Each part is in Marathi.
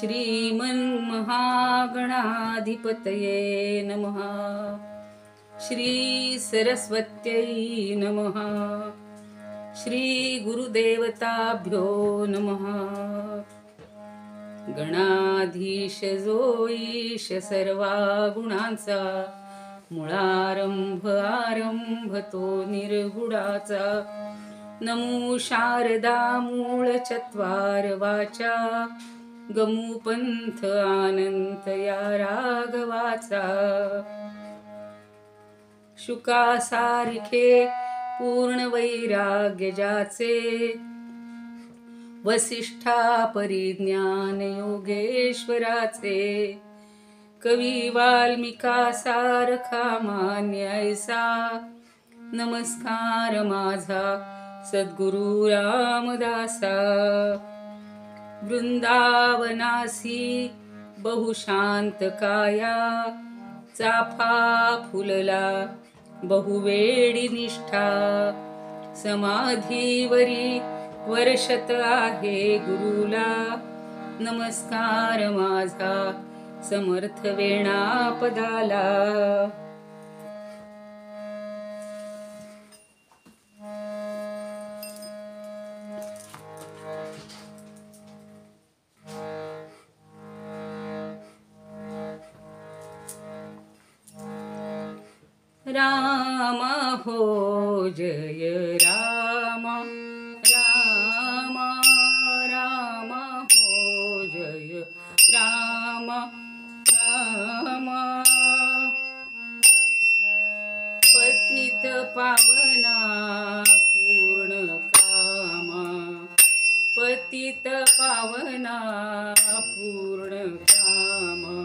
श्रीमन्महागणाधिपतये नमः। श्री सरस्वत्यै नमः। श्री गुरुदेवताभ्यो नमः। गणाधीश जो ईश सर्वा गुणांचा, मुळारंभ आरंभ तो निर्गुणाचा। नमो शारदा मूळ चत्वार वाचा, गमू पंथ आनंत या राघवाचा। शुकासारिखे पूर्ण वैराग्य ज्याचे, वसिष्ठा परिज्ञान योगेश्वराचे। कवी वाल्मिका सारखा मान्य ऐसा, नमस्कार माझा सद्गुरु रामदासा। वृंदावनासी बहुशांत काया, चाफा फुलला बहुवेडी निष्ठा। समाधीवरी वर्षत आहे गुरुला, नमस्कार माझा समर्थ वेणापदाला। राम हो जय राम, राम राम हो जय राम, राम। पतित पावना पूर्ण कामा, पतित पावना पूर्ण कामा।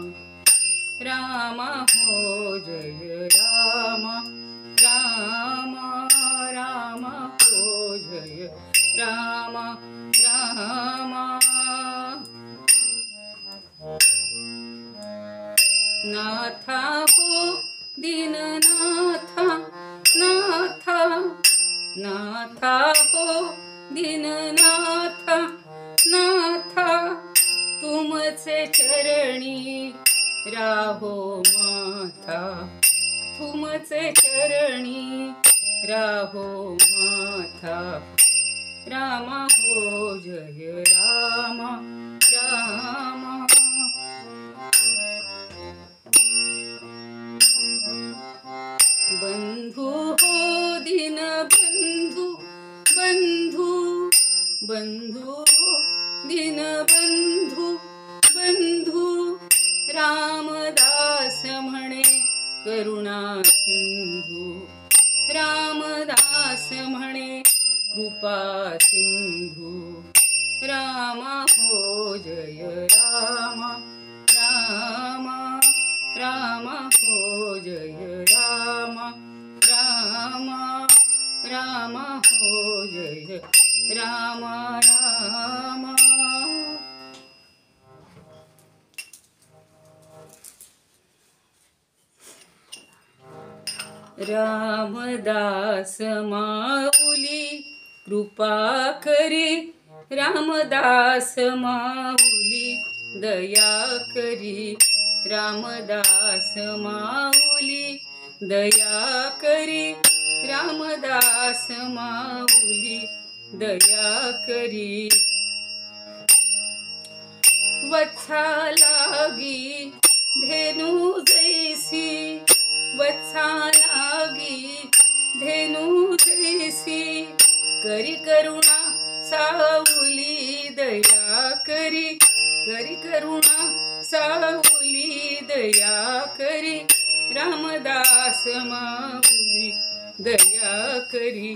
राम हो जय राम, राम राम हो जय राम, राम। नाथा हो दीननाथा, नाथा नाथा हो दीननाथा, नाथा तुमचे चरणी राहो माथा, तुमचे चरणी राहो माथा। राम हो जय राम, राम। बंधु हो दीन बंधु, बंधु बंधु हो दीन बंधु, बंधु। रामदास म्हणे करुणा सिंधू, रामदास म्हणे कृपा सिंधू। राम हो जय राम, राम राम हो जय राम, राम राम हो जय राम, राम। रामदास माऊली कृपा करी, रामदास माऊली दया करी। रामदास माऊली दया करी, रामदास माऊली दया करी। वत्सा लागी धेनु जैसी, वत्सा लागी धेनु जैसी। करी करुणा सावली दया करी, करी करुणा सावली दया करी। रामदास माऊली दया करी।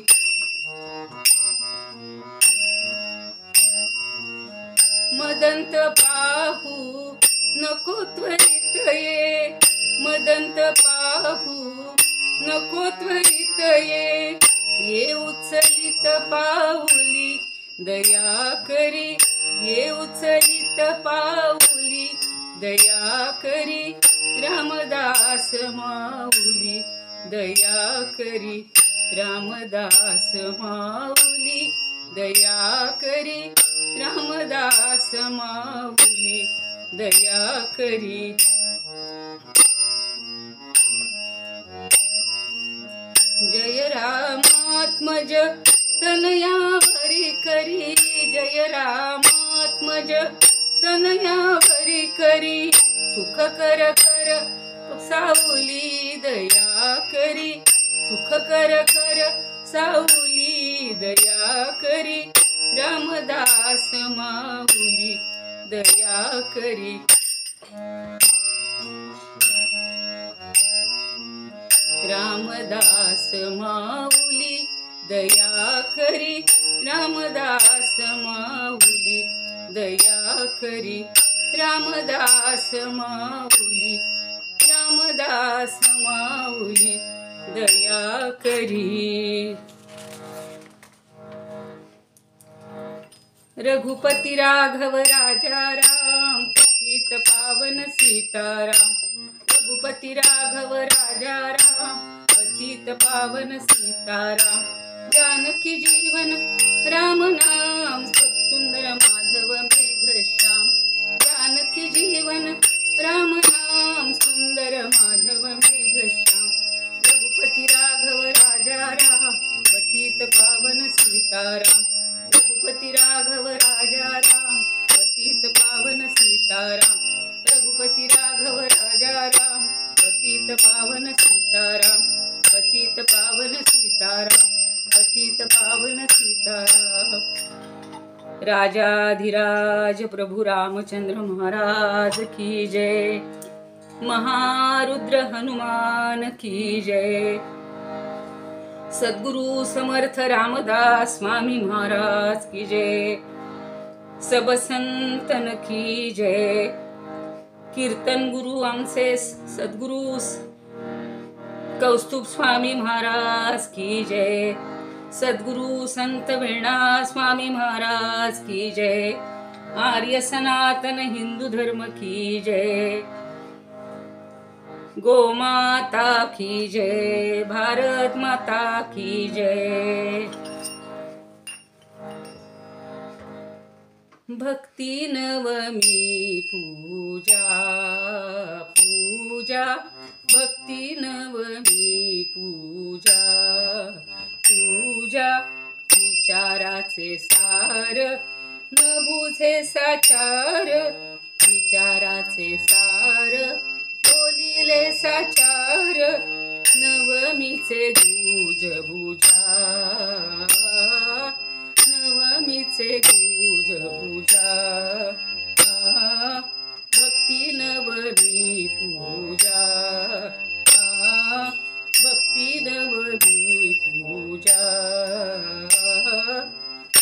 मदंत पाहू नको त्वरित ये, मदंत पाहू नको त्वरित ये उचलित पाऊली दया करी, ये उचलित पाऊली दया करी। रामदास माऊली दया करी, रामदास माऊली दया करी। रामदास माऊली दया करी. जय रामात्मज तनया हरी करी. जय रामात्मज तनया हरी करी. सुख कर कर सावली दया करी. सुख कर कर सावली दया करी. रामदास माऊली दया करी. रामदास माऊली दया करी. रामदास माऊली दया करी. रामदास माऊली. रामदास माऊली दया करी. रघुपती राघव राजा राम पतित पावन सीताराम. रघुपती राघव राजा राम पतित पावन सीताराम. जानकी जीवन राम नाम सुंदर माधव मेघश्याम. जानकी जीवन राम नाम सुंदर माधव मेघश्याम. रघुपती राघव राजा राम पतित पावन सीताराम. रघुपती राघव राजा राम पतित पावन सीताराम. रघुपती राघव राजा राम पतित पावन सीताराम. पतित पावन सीताराम. पतित पावन सीताराम. राजाधिराज प्रभु रामचंद्र महाराज की जय. महारुद्र हनुमान की जय. सद्गुरु समर्थ रामदास स्वामी महाराज की जय. सब संतन की जय. कीर्तन गुरु आमचे सद्गुरु कौस्तुभ स्वामी महाराज की जय. सद्गुरु संत वेणा स्वामी महाराज की जय. आर्य सनातन हिंदू धर्म की जय. गो माता की जय. भारत माता की जय. भक्ति नवमी पूजा पूजा. भक्ति नवमी पूजा पूजा. विचाराचे सार न बुझे साचार. विचाराचे सार बोलिले साचार. नवमीचे गुज बुजा. नवमीचे गुज बुजा. भक्ती नवमी पूजा. भक्ती नवमी पूजा.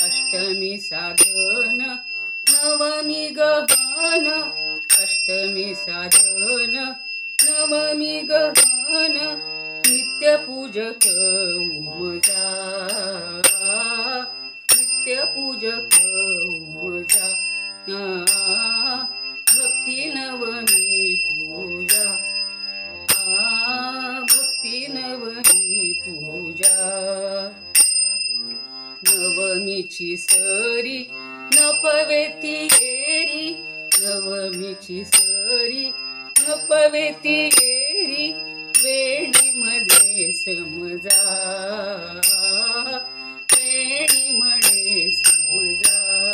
अष्टमी साधन नवमी गहन. अष्टमी साधन नवमी गहन. नित्य पूजक उमजा. नित्य पूजक उमजा. भक्ती नवमी पूजा. भक्ती नवमी पूजा. नवमीची सरी न पवेती एरी. नवमीची सरी न पवेती एरी. वेणी मध्ये समजा. वेणी म्हणे समजा.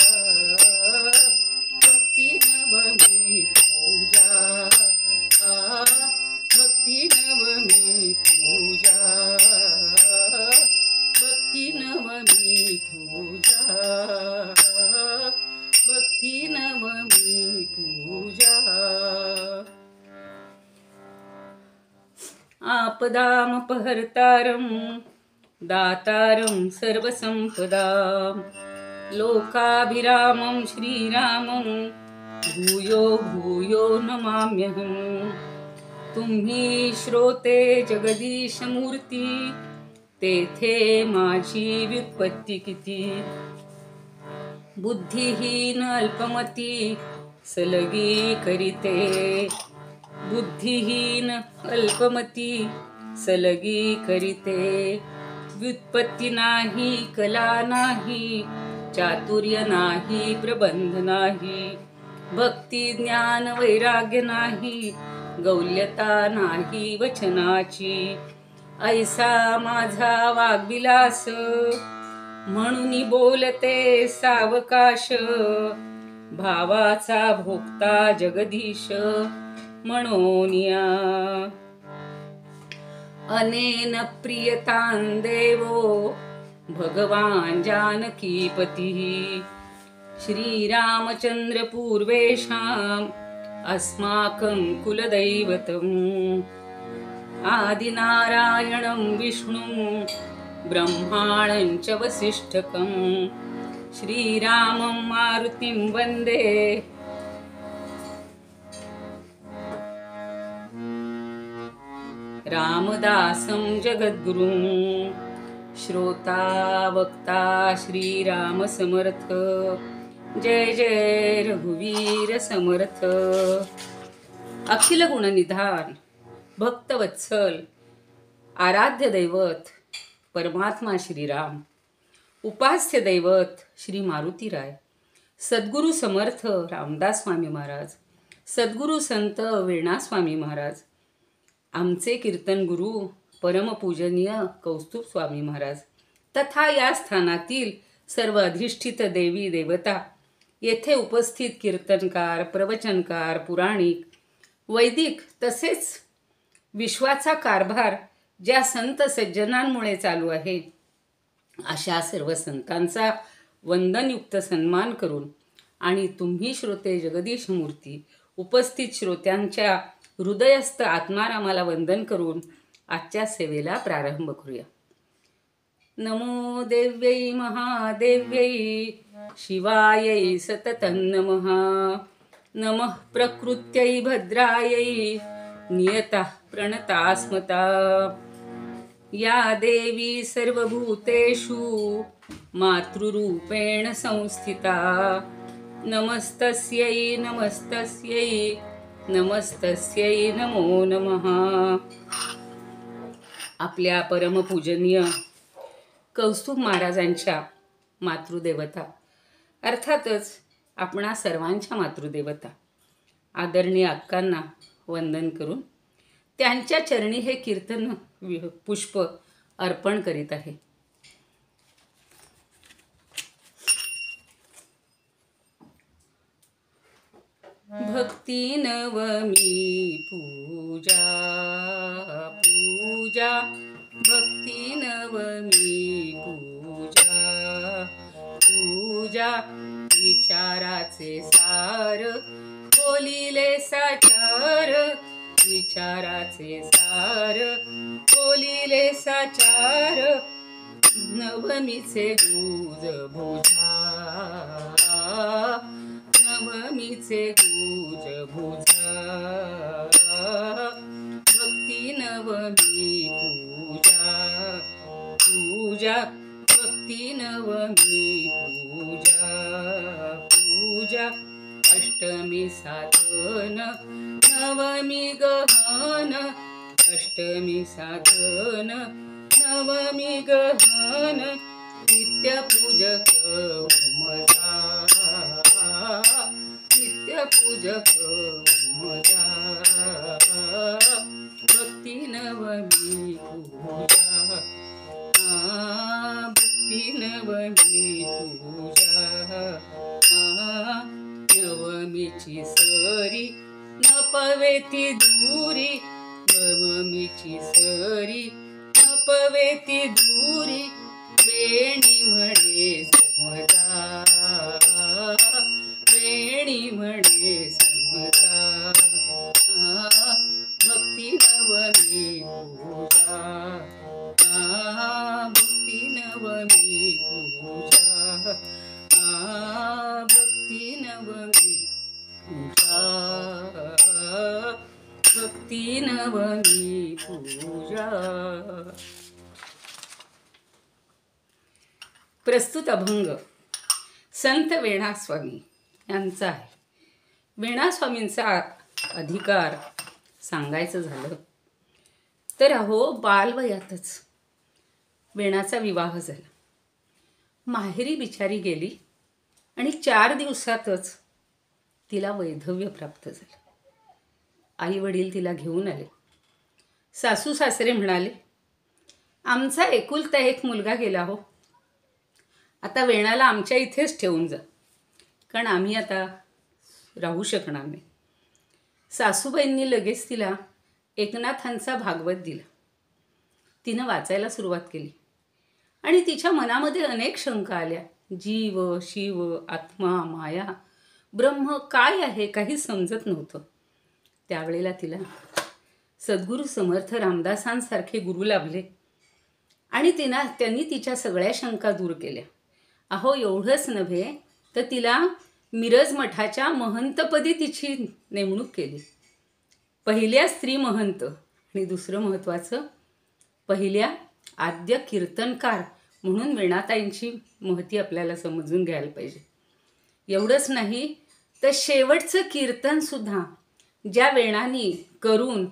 भक्ती नवमी पूजा. भक्ती नवमी पूजा. भक्ती नवमी पूजा. भक्ती नवमी पूजा. आपदामपहर्तारं दातारं सर्वसंपदां. लोकाभिरामं श्रीरामं भूयो भूयो नमाम्यहं. तुम्ही श्रोते जगदीश मूर्ती. तेथे माझी व्युत्पत्ती किती. बुद्धिहीन अल्पमती सलगी करीते. बुद्धिहीन अल्पमती सलगी करीते. व्युत्पत्ती नाही कला नाही. चातुर्य नाही प्रबंध नाही. भक्ती ज्ञान वैराग्य नाही, गौल्यता नाही वचनाची. ऐसा माझा वाग्विलास, म्हणून बोलते सावकाश. भावाचा भोक्ता जगदीश म्हणोनिया. अनेन प्रियतां देवो भगवान जानकीपती. श्रीरामचंद्र पूर्वेषाम् अस्माकं कुलदैवतम्. आदिनारायणं विष्णुं ब्रह्माणं च वसिष्ठकं. श्रीरामं मारुतिं वन्दे रामदासं जगद्गुरुं. श्रोता वक्ता श्रीराम समर्थ. जय जय रघुवीर समर्थ. अखिल गुणनिधान भक्तवत्सल आराध्य दैवत परमात्मा श्रीराम. उपास्य दैवत श्री मारुतीराय. सद्गुरु समर्थ रामदास स्वामी महाराज. सद्गुरु संत वेणा स्वामी महाराज. आमचे कीर्तन गुरु परमपूजनीय कौस्तुभ स्वामी महाराज तथा या स्थानातील सर्व अधिष्ठित देवी देवता, येथे उपस्थित कीर्तनकार, प्रवचनकार, पुराणिक, वैदिक तसेच विश्वाचा कारभार ज्या संत सज्जनांमुळे चालू आहे, अशा सर्व संतांचा वंदनयुक्त सन्मान करून आणि तुम्ही श्रोते जगदीश मूर्ती उपस्थित श्रोत्यांच्या हृदयस्थ आत्मारामाला वंदन करून आजच्या सेवेला प्रारंभ करूया. नमो देव्यै महादेव्यै शिवायै सततं नमः. नमः प्रकृत्यै भद्रायै नियता प्रणता स्मता. या देवी सर्वभूतेषु मातृरूपेण संस्थिता. नमस्तस्यै नमस्तस्यै नमस्तस्यै नमो नमः. आपल्या परमपूजनीय कौस्तुभ महाराजांच्या मातृदेवता अर्थातच आपणा सर्वांच्या मातृदेवता आदरणीय अक्कांना वंदन करून त्यांच्या चरणी हे कीर्तन पुष्प अर्पण करीत आहे. भक्ती नवमी पूजा पूजा. भक्ती नवमी पूजा पूजा. विचाराचे सार बोलिले साचार. विचाराचे सार बोलिले साचार. नवमीचे गुज भुजा. नवमीचे गुज भुजा. भक्ती नवमी पूजा पूजा. भक्ती नवमी पूजा पूजा. अष्टमी साधन नवमी गहन. अष्टमी साधन नवमी गहन. नित्य पूजक मजा. नित्य पूजक मजा. भक्ती नवमी पूजा. भक्ती नवमी पूजा. नवमीची सरी न पवेती दूरी. नवमीची सरी न पवेती दूरी. वेणी म्हणे समता. वेणी म्हणे समता. भक्ती नवमी पूजा. भक्ती नवमी पूजा. भक्ती नवमी पूजा. भक्ती नवमी पूजा. प्रस्तुत अभंग संत वेणा स्वामी यांचा आहे. वेणा स्वामींचा अधिकार सांगायचं झालं तर अहो बालवयातच वेणाचा विवाह झाला. माहेरी बिचारी गेली आणि 4 दिवसातच तिला वैधव्य प्राप्त झालं. आई वडील तिला घेऊन आले. सासू सासरे म्हणाले, आमचा एकुलता एक मुलगा गेला हो, आता वेणाला आमच्या इथेच ठेवून जा, कारण आम्ही आता राहू शकणार नाही. सासूबाईंनी लगेच तिला एकनाथांचा भागवत दिला. तिनं वाचायला सुरुवात केली आणि तिच्या मनामध्ये अनेक शंका आल्या. जीव, शिव, आत्मा, माया, ब्रह्म काय आहे काही समजत नव्हतं. त्यावेळेला तिला सद्गुरू समर्थ रामदासांसारखे गुरु लाभले आणि त्यांनी तिच्या सगळ्या शंका दूर केल्या. अहो, एवढंच नव्हे तर तिला मिरज मठाच्या महंतपदी तिची नेमणूक केली. पहिल्या स्त्री महंत आणि दुसरं महत्त्वाचं पहिल्या आद्य कीर्तनकार म्हणून वेणाताईंची महती आपल्याला समजून घ्यायला पाहिजे. एवढंच नाही तर शेवटचं कीर्तनसुद्धा ज्या वेणानी करून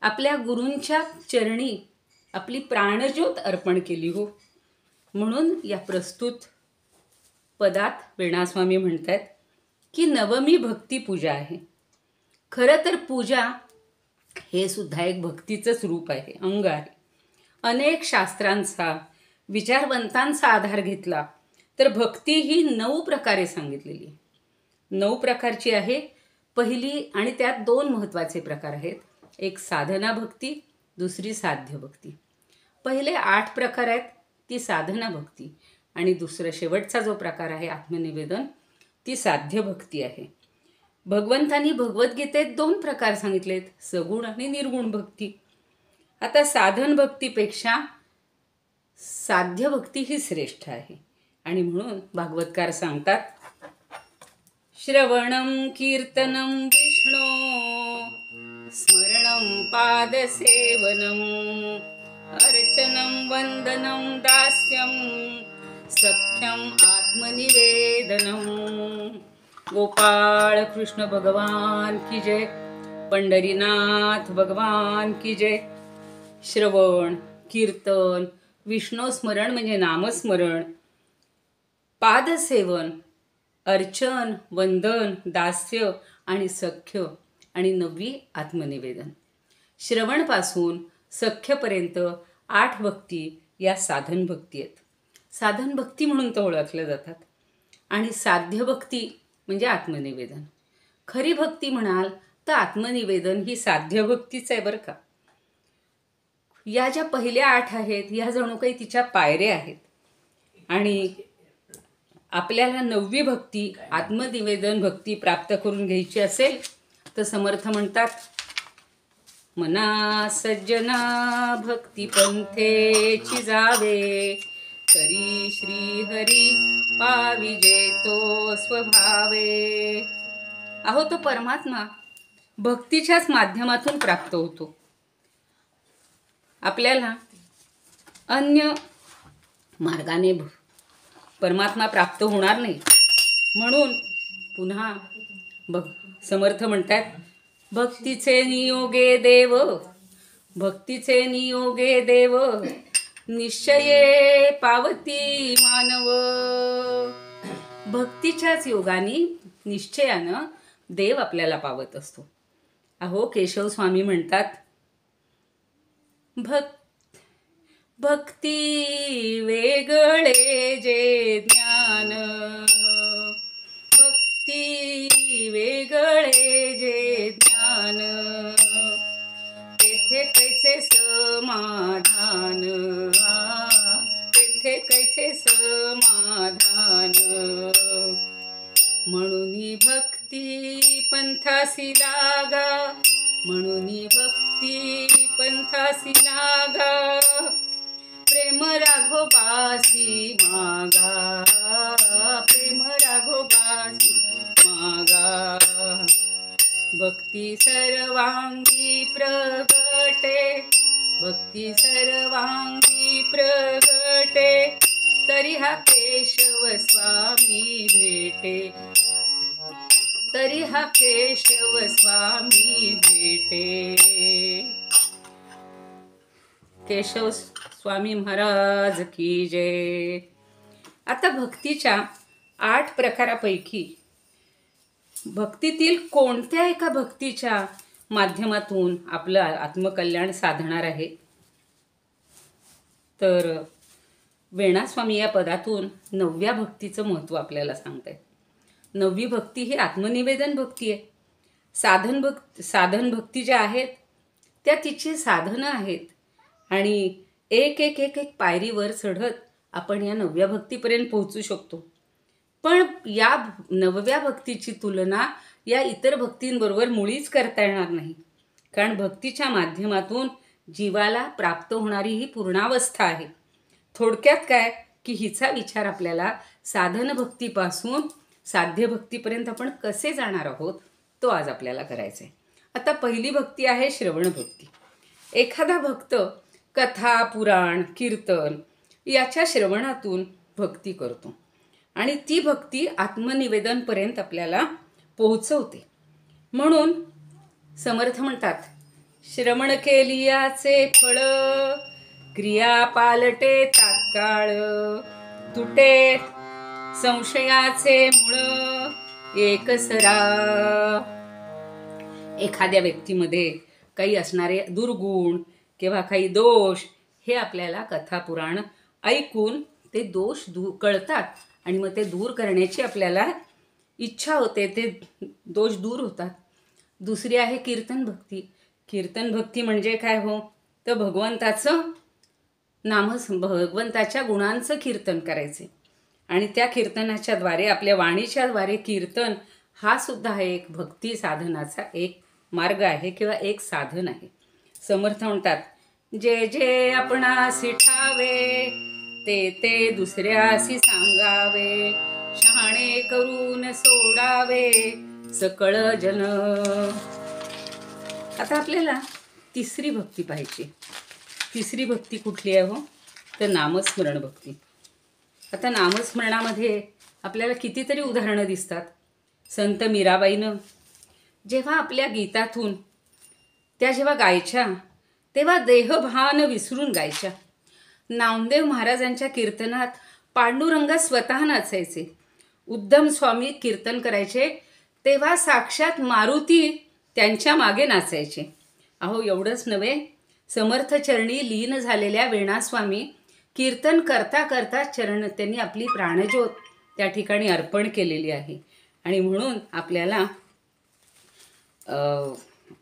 आपल्या गुरूंच्या चरणी आपली प्राणज्योत अर्पण केली हो. म्हणून या प्रस्तुत पदात वेणास्वामी म्हणतात की नवमी भक्ती पूजा आहे. खरं तर पूजा हे सुद्धा एक भक्तीचंच रूप आहे, अंग आहे. अनेक शास्त्रांचा, विचारवंतांचा आधार घेतला तर भक्ती ही 9 प्रकारे सांगितलेली. 9 प्रकारची आहे. पहिली आणि त्यात 2 महत्त्वाचे प्रकार आहेत. एक साधना भक्ती, दुसरी साध्य भक्ती. पहिले 8 प्रकार आहेत, ती साधना भक्ती, आणि दुसरा शेवटचा जो प्रकार आहे आत्मनिवेदन, ती साध्य भक्ती आहे. भगवंतांनी भगवद्गीतेत 2 प्रकार सांगितलेत, सगुण आणि निर्गुण भक्ती. आता साधन भक्तीपेक्षा साध्य भक्ती ही श्रेष्ठ आहे आणि म्हणून भागवतकार सांगतात, श्रवणं कीर्तनं विष्णो स्मरणं पादसेवनं अर्चनं वंदनं दास्यं सख्यम आत्मनिवेदनम. गोपाळ कृष्ण भगवान की जय. पंढरीनाथ भगवान की जय. श्रवण, कीर्तन, विष्णू स्मरण म्हणजे नामस्मरण, पादसेवन, अर्चन, वंदन, दास्य आणि सख्य, आणि 9वी आत्मनिवेदन. श्रवणपासून सख्यपर्यंत 8 भक्ती या साधन भक्ती आहेत. साधन भक्ती म्हणून तो ओळखल्या जातात. आणि साध्य भक्ती म्हणजे आत्मनिवेदन. खरी भक्ती म्हणाल तर आत्मनिवेदन ही साध्य भक्तीच आहे बरं का. या ज्या पहिल्या 8 आहेत ह्या जणू काही तिच्या पायऱ्या आहेत. आणि आपल्याला 9वी भक्ती आत्मनिवेदन भक्ती प्राप्त करून घ्यायची असेल तर समर्थ म्हणतात, मना सज्जना भक्ती पंथेची जावे, तरी श्री हरी पाविजे तो स्वभावे. अहो, तो परमात्मा भक्तीच्याच माध्यमातून प्राप्त होतो. आपल्याला अन्य मार्गाने परमात्मा प्राप्त होणार नाही. म्हणून पुन्हा समर्थ म्हणतात, भक्तीचे नियोगे देव, भक्तीचे नियोगे देव, निश्चये पावती मानव. भक्तीच्याच योगाने निश्चयानं देव आपल्याला पावत असतो. अहो, केशव स्वामी म्हणतात, भक्ती वेगळे जे ज्ञान, भक्ती वेगळे जे ज्ञान, तेथे कैसे समाधान, तेथे कैसे समाधान. म्हणून भक्ती पंथासी लागा, म्हणून भक्ती पंथासी लागा, प्रेम राघोबासी मागा, प्रेम राघोबासी मागा. भक्ती सर्वांगी प्रगटे, भक्ती सर्वांगी प्रगटे, तरी हा केशव स्वामी भेटे, तरी हा केशव स्वामी भेटे. केशव स्वामी महाराज की जय. आता भक्तीच्या 8 प्रकारापैकी भक्तीतील कोणत्या एका भक्तीच्या माध्यमातून आपलं आत्मकल्याण साधणार आहे? तर वेणास्वामी या पदातून 9व्या भक्तीचं महत्त्व आपल्याला सांगतायत. 9वी भक्ती ही आत्मनिवेदन भक्ती आहे. साधन भक्ती ज्या आहेत त्या तिची साधनं आहेत आणि एक एक एक एक पायरीवर चढत आपण या 9व्या भक्तीपर्यंत पोहोचू शकतो. पण या 9व्या भक्तीची तुलना या इतर भक्तींबरोबर मुळीच करता येणार नाही. कारण भक्तीच्या माध्यमातून जीवाला प्राप्त होणारी ही पूर्णावस्था आहे. थोडक्यात काय की हिचा विचार आपल्याला साधन भक्तीपासून साध्य भक्तीपर्यंत आपण कसे जाणार आहोत तो आज आपल्याला करायचा आहे. आता पहिली भक्ती आहे श्रवण भक्ती. एखादा भक्त कथा, पुराण, कीर्तन याच्या श्रवणातून भक्ती करतो आणि ती भक्ती आत्मनिवेदनपर्यंत आपल्याला पोहोचवते. म्हणून समर्थ म्हणतात, श्रवण केलियाचे फळ क्रिया पालटे तात्काळ, तुटे संशयाचे मूळ एकसरा. एखाद्या व्यक्तीमध्ये काही असणारे दुर्गुण किंवा काही दोष हे आपल्याला कथा पुराण ऐकून ते दोष कळतात आणि मग ते दूर करण्याची आपल्याला इच्छा होते, ते दोष दूर होतात. दुसरी आहे कीर्तन भक्ती. कीर्तन भक्ती म्हणजे काय हो, तर भगवंताच्या गुणांचं कीर्तन करायचे आणि त्या कीर्तनाच्या द्वारे आपल्या वाणीच्या द्वारे कीर्तन हा सुद्धा एक भक्ती साधनाचा एक मार्ग आहे किंवा एक साधन आहे. समर्थ म्हणतात, जे जे आपणासी ठावे ते ते दुसऱ्यासी सांगावे, शहाणे करून सोडावे सकळ जन. आता आपल्याला तिसरी भक्ती पाहिजे. तिसरी भक्ती कुठली आहे हो, तर नामस्मरण भक्ती. आता नामस्मरणामध्ये आपल्याला कितीतरी उदाहरणं दिसतात. संत मीराबाईनं जेव्हा आपल्या गीतातून त्या जेव्हा गायच्या तेव्हा देहभान विसरून गायच्या. नामदेव महाराजांच्या कीर्तनात पांडुरंग स्वतः नाचायचे. उद्धम स्वामी कीर्तन करायचे तेव्हा साक्षात मारुती त्यांच्या मागे नाचायचे. अहो एवढंच नव्हे, समर्थ चरणी लीन झालेल्या वेणास्वामी कीर्तन करता करता त्यांनी आपली प्राणज्योत त्या ठिकाणी अर्पण केलेली आहे. आणि म्हणून आपल्याला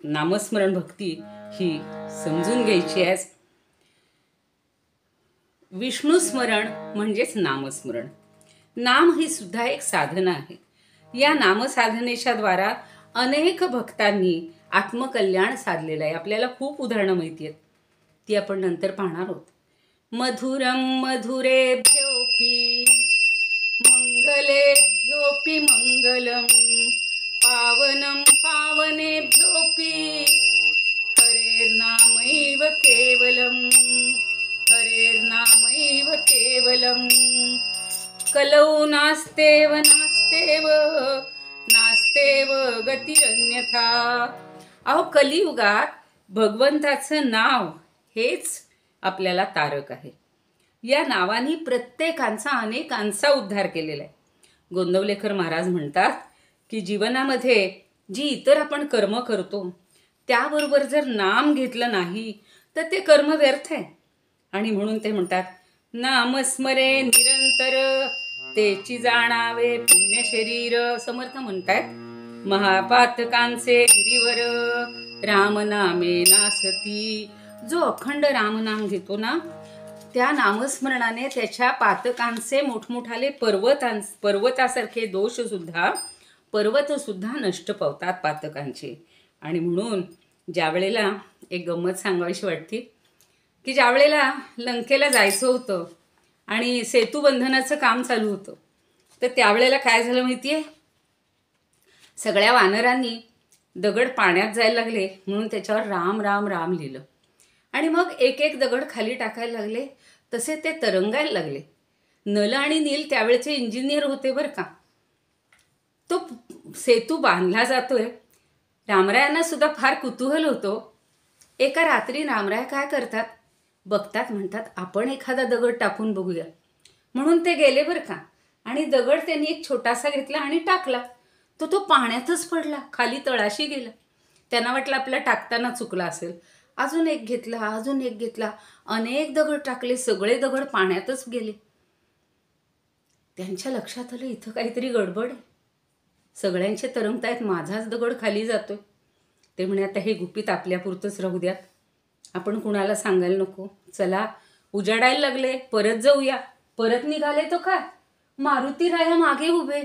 नामस्मरण भक्ती ही समजून घ्यायची आहे. विष्णू स्मरण म्हणजेच नामस्मरण. नाम ही सुद्धा एक साधना आहे. या नामसाधनेच्या द्वारा अनेक भक्तांनी आत्मकल्याण साधलेलं आहे. आपल्याला खूप उदाहरणं माहिती आहेत, ती आपण नंतर पाहणार आहोत. मधुरम मधुरेभ्योऽपि मंगलेभ्योऽपि मंगलम, पावनं पावनेभ्योऽपि हरेर्नामैव केवलम, हरेर्नामैव केवलम. कलौ नास्तेव नास्तेव नास्तेव गतिरन्यथा. अहो कलियुगात भगवंताचं नाव हेच आपल्याला तारक आहे. या नावाने प्रत्येकांचा अनेकांचा उद्धार केलेला आहे. गोंदवलेकर महाराज म्हणतात की जीवनामध्ये जी इतर आपण कर्म करतो त्याबरोबर जर नाम घेतलं नाही तर ते कर्म व्यर्थ आहे. आणि म्हणून ते म्हणतात, नामस्मरे निरंतर तेची जाणावे पुण्य शरीर. समर्थ म्हणतात, महापातकांचे गिरीवर रामनामे नासती. जो अखंड रामनाम घेतो ना, त्या नामस्मरणाने त्याच्या पातकांचे मोठमोठाले पर्वतासारखे पर्वतसुद्धा नष्ट पावतात पातकांचे. आणि म्हणून ज्यावेळेला एक गंमत सांगावीशी वाटते की ज्यावेळेला लंकेला जायचं होतं आणि सेतुबंधनाचं काम चालू होतं, तर त्यावेळेला काय झालं माहिती आहे, सगळ्या वानरांनी दगड पाण्यात जायला लागले म्हणून त्याच्यावर राम राम राम लिहिलं. आणि मग एक एक दगड खाली टाकायला लागले, तसे ते तरंगायला लागले. नल आणि नील त्यावेळेचे इंजिनियर होते बरं का. तो सेतू बांधला जातोय, रामरायांना सुद्धा फार कुतूहल होतो. एका रात्री रामराय काय करतात, बघतात, म्हणतात आपण एखादा दगड टाकून बघूया. म्हणून ते गेले बरं का, आणि दगड त्यांनी एक छोटासा घेतला आणि टाकला. तो पाण्यातच पडला, खाली तळाशी गेला. त्यांना वाटलं आपला टाकताना चुकला असेल. अजून एक घेतला, अजून एक घेतला, अनेक दगड टाकले, सगळे दगड पाण्यातच गेले. त्यांच्या लक्षात आलं इथं काहीतरी गडबड आहे. सगळ्यांचे तरंगतायत, माझाच दगड खाली जातोय. ते म्हणे आता हे गुपित आपल्यापुरतंच राहू द्यात, आपण कुणाला सांगायला नको. चला उजाडायला लागले, परत जाऊया. परत निघाले तो काय, मारुती राया मागे उभे.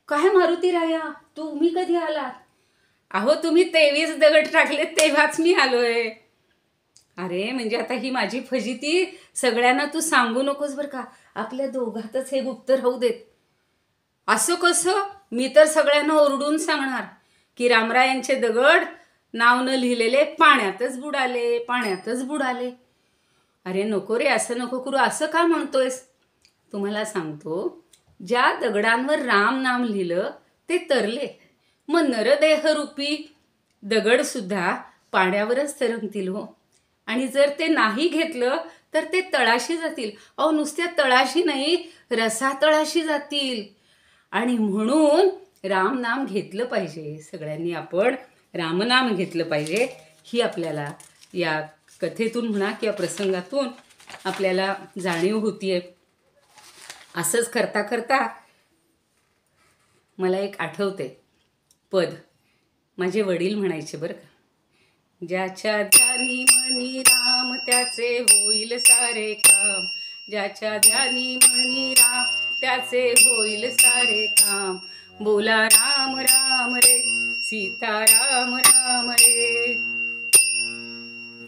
काय मारुती राया, तुम्ही कधी आलात? अहो तुम्ही 23 दगड टाकले तेव्हाच मी आलोय. अरे म्हणजे आता ही माझी फजिती सगळ्यांना तू सांगू नकोस बरं का, आपल्या दोघातच हे गुप्त राहू देत. असं कसं? मी तर सगळ्यांना ओरडून सांगणार की रामरायांचे दगड नाव न लिहिलेले पाण्यातच बुडाले, पाण्यातच बुडाले. अरे नको रे, असं नको करू. असं का म्हणतोयस? तुम्हाला सांगतो, ज्या दगडांवर राम नाम लिहिलं ते तरले, मग नरदेहरूपी दगडसुद्धा पाण्यावरच तरंगतील हो. आणि जर ते नाही घेतलं तर ते तळाशी जातील. अहो नुसत्या तळाशी नाही, रसातळाशी जातील. आणि म्हणून रामनाम घेतलं पाहिजे. सगळ्यांनी आपण रामनाम घेतलं पाहिजे. ही आपल्याला या कथेतून म्हणा किंवा प्रसंगातून आपल्याला जाणीव होतीये. असंच करता करता मला एक आठवते पद, माझे वडील म्हणायचे बरं का. ज्याच्या ध्यानी मनी राम त्याचे होईल सारे काम, ज्याच्या ध्यानी मनी राम त्याचे होईल सारे काम. बोला राम राम रे, सीता राम राम रे.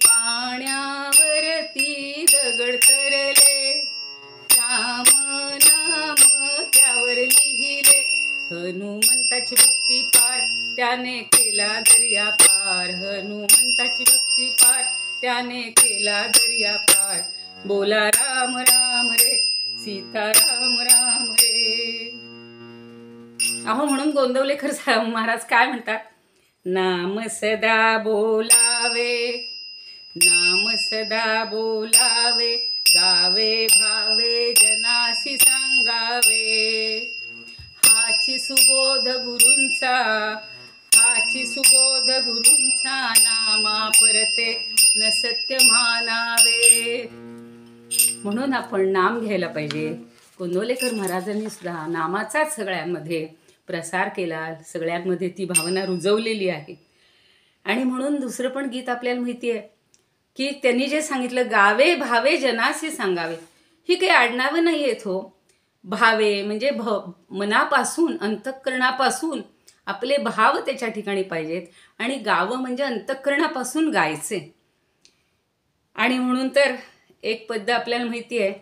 पाण्यावरती दगड तरले, राम नाम त्यावर लिहिले. हनुमंताची भक्ती पार त्याने केला दर्या पार, हनुमंताची भक्ती पार त्याने केला दर्या पार. बोला राम राम रे, सीता राम राम रे. अहो म्हणून गोंदवलेकर महाराज काय म्हणतात, नाम सदा बोलावे, नाम सदा बोलावे, गावे भावे जनासी सांगावे. हाची सुबोध गुरूंचा, हाची सुबोध गुरूंचा, नामा परते न सत्य मानावे. म्हणून आपण नाम घ्यायला पाहिजे. गोंदवलेकर महाराजांनी सुद्धा नामाचाच सगळ्यांमध्ये प्रसार केला, सगळ्यांमध्ये ती भावना रुजवलेली आहे. आणि म्हणून दुसरं पण गीत आपल्याला माहिती आहे की त्यांनी जे सांगितलं, गावे भावे जनासी सांगावे. ही काही आडनावं नाही आहेत हो. भावे म्हणजे मनापासून, अंतःकरणापासून आपले भाव त्याच्या ठिकाणी पाहिजेत. आणि गावं म्हणजे अंतःकरणापासून गायचे. आणि म्हणून तर एक पद्य आपल्याला माहिती आहे,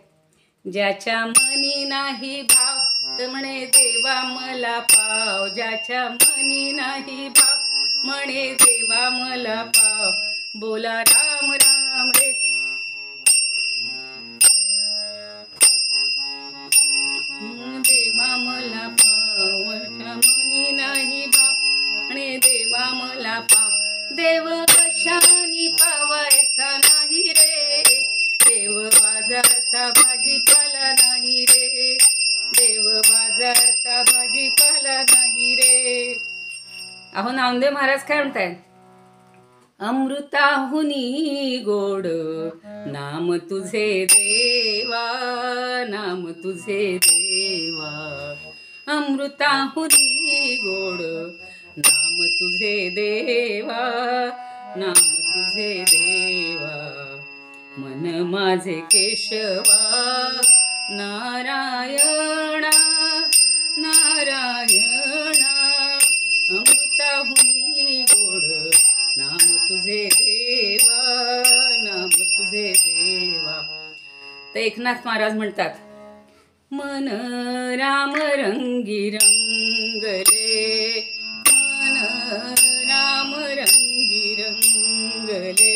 ज्याच्या मनी नाही भाव तर म्हणे देवा मला पाव, ज्याच्या मनी नाही भाव म्हणे देवा मला पाव. बोला राम राम रे, देवा मला पाव, ज्याच्या मनी नाही भाव म्हणे देवा मला पाव. देव अशानी पावायचा नाही रे, देव बाजारचा भाजीपाला नाही रे, देव बाजारचा भाजीपाला नाही रे. अहो नामदेव महाराज काय म्हणतायत, अमृताहुनी गोड नाम तुझे देवा, नाम तुझे देवा. अमृताहुनी गोड नाम तुझे देवा, नाम तुझे देवा. मन माझे केशवा नारायणा, नारायणा. अमृताहुनी गोड नाम तुझे देवा, नाम तुझे देवा. तर एकनाथ महाराज म्हणतात, मन राम रंगी रंगले, मन राम रंगी रंगले,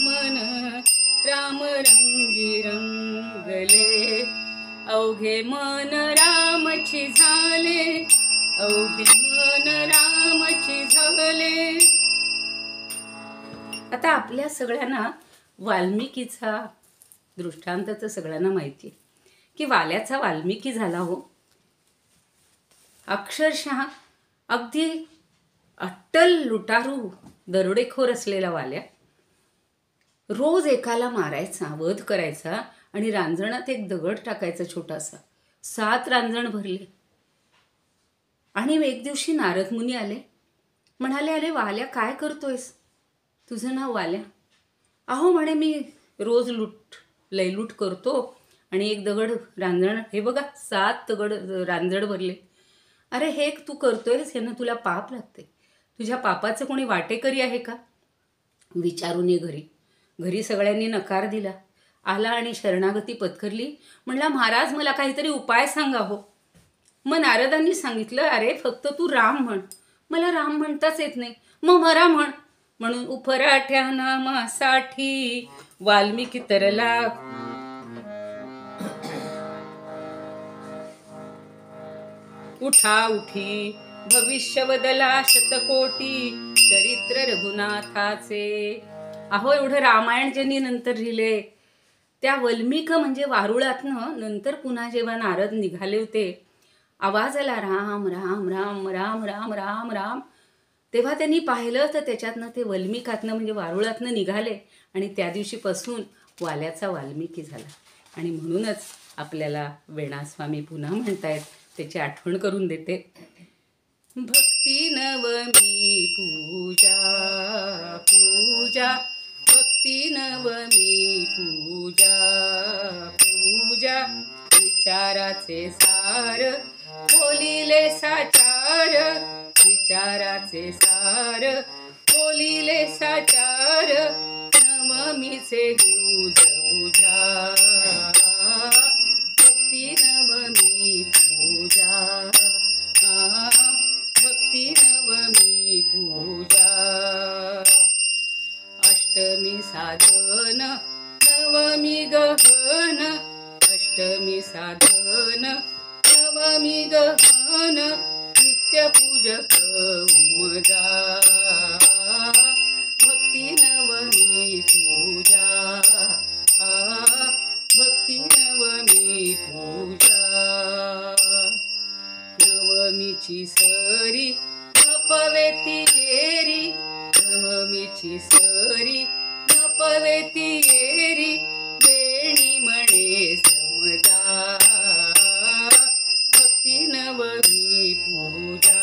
मन राम रंगी रंगले. अवघे मन रामची झाले, अवघे मन रामची झाले. आता आपल्या सगळ्यांना वाल्मिकीचा दृष्टांत तर सगळ्यांना माहिती आहे की वाल्याचा वाल्मिकी झाला हो. अक्षरशः अगदी अट्टल लुटारू दरोडेखोर असलेला वाल्या रोज एकाला मारायचा, वध करायचा आणि रांजणात एक दगड टाकायचा छोटासा. 7 रांजण भरले. आणि एक दिवशी नारद मुनी आले. म्हणाले, अरे वाल्या काय करतोयस? तुझं नाव वाल्या? अहो म्हणे, मी रोज लयलूट करतो आणि एक दगड रांजण, हे बघा 7 दगड रांजण भरले. अरे हे तू करतोयस यानं तुला पाप लागते. तुझ्या पापाचं कोणी वाटेकरी आहे का? विचारून ये घरी. घरी सगळ्यांनी नकार दिला. आला आणि शरणागती पत्करली. म्हणला, महाराज मला काहीतरी उपाय सांगा हो. मग नारदांनी सांगितलं, अरे फक्त तू राम म्हण. मला राम म्हणताच येत नाही. मग मरा म्हण. म्हणून उपराठ्या नामासाठी वाल्मिकी तरला. उठा उठी भविष्य बदला शतकोटी चरित्र रघुनाथाचे. अहो एवढं रामायण ज्यांनी नंतर लिहिले, त्या वल्मिक म्हणजे वारुळातनं नंतर पुन्हा जेव्हा नारद निघाले होते, आवाज आला राम राम राम राम राम राम राम, तेव्हा त्यांनी पाहिलं तर त्याच्यातनं ते वल्मिकातनं म्हणजे वारुळातनं निघाले आणि त्या दिवशीपासून वाल्याचा वाल्मिकी झाला. आणि म्हणूनच आपल्याला वेणास्वामी पुन्हा म्हणतायत, त्याची आठवण करून देते. भक्ती नवमी पूजा पूजा, भक्ती नवमी पूजा पूजा, विचाराचे सार बोलिले साचार, विचाराचे सार बोलिले साचार, नवमीचे गुज बुझा. भक्ती नवमी पूजा, भक्ती नवमी पूजा. अष्टमी साधन नवमी गहन, अष्टमी साधन नवमी गहन, नित्य पूजक उमजा. भक्ती नवमी पूजा, भक्ती नवमी पूजा. नवमीची सरी नपवेती येरी, नवमीची सरी नपवेती येरी, वेणी म्हणे समजा. भक्ती नवमी पूजा,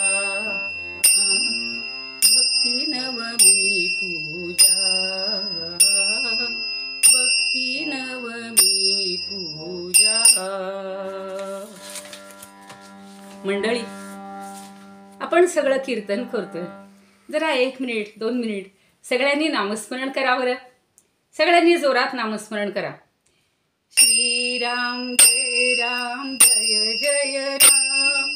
भक्ती नवमी पूजा, भक्ती नवमी पूजा. मंडळी, आपण सगळं कीर्तन करतोय, जरा 1 मिनिट 2 मिनिट सगळ्यांनी नामस्मरण करा बरं. सगळ्यांनी जोरात नामस्मरण करा. श्रीराम जय राम जय जय राम,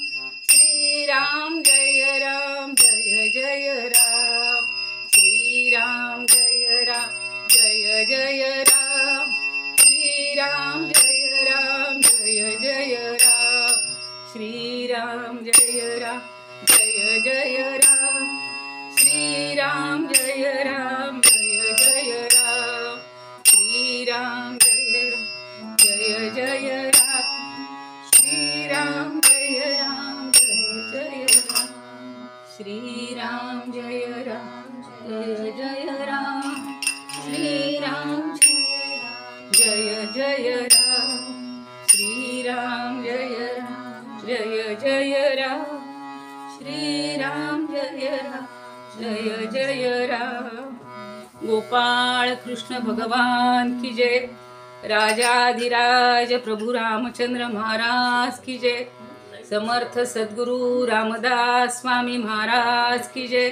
श्रीराम जय राम जय जय राम, श्रीराम जय राम जय जय राम, श्रीराम जय राम जय जय राम, श्रीराम जय राम जय जय राम, श्रीराम जय राम जय जय राम, श्रीराम जय राम जय जय राम, श्रीराम जय राम जय जय राम, श्रीराम जय राम जय जय राम, श्रीराम जय जय राम, श्रीराम जय राम जय जय राम, श्रीराम जय राम जय जय राम. गोपाळ कृष्ण भगवान की जय. राजाधिराज प्रभु रामचंद्र महाराज की जय. समर्थ सद्गुरु रामदास स्वामी महाराज की जय.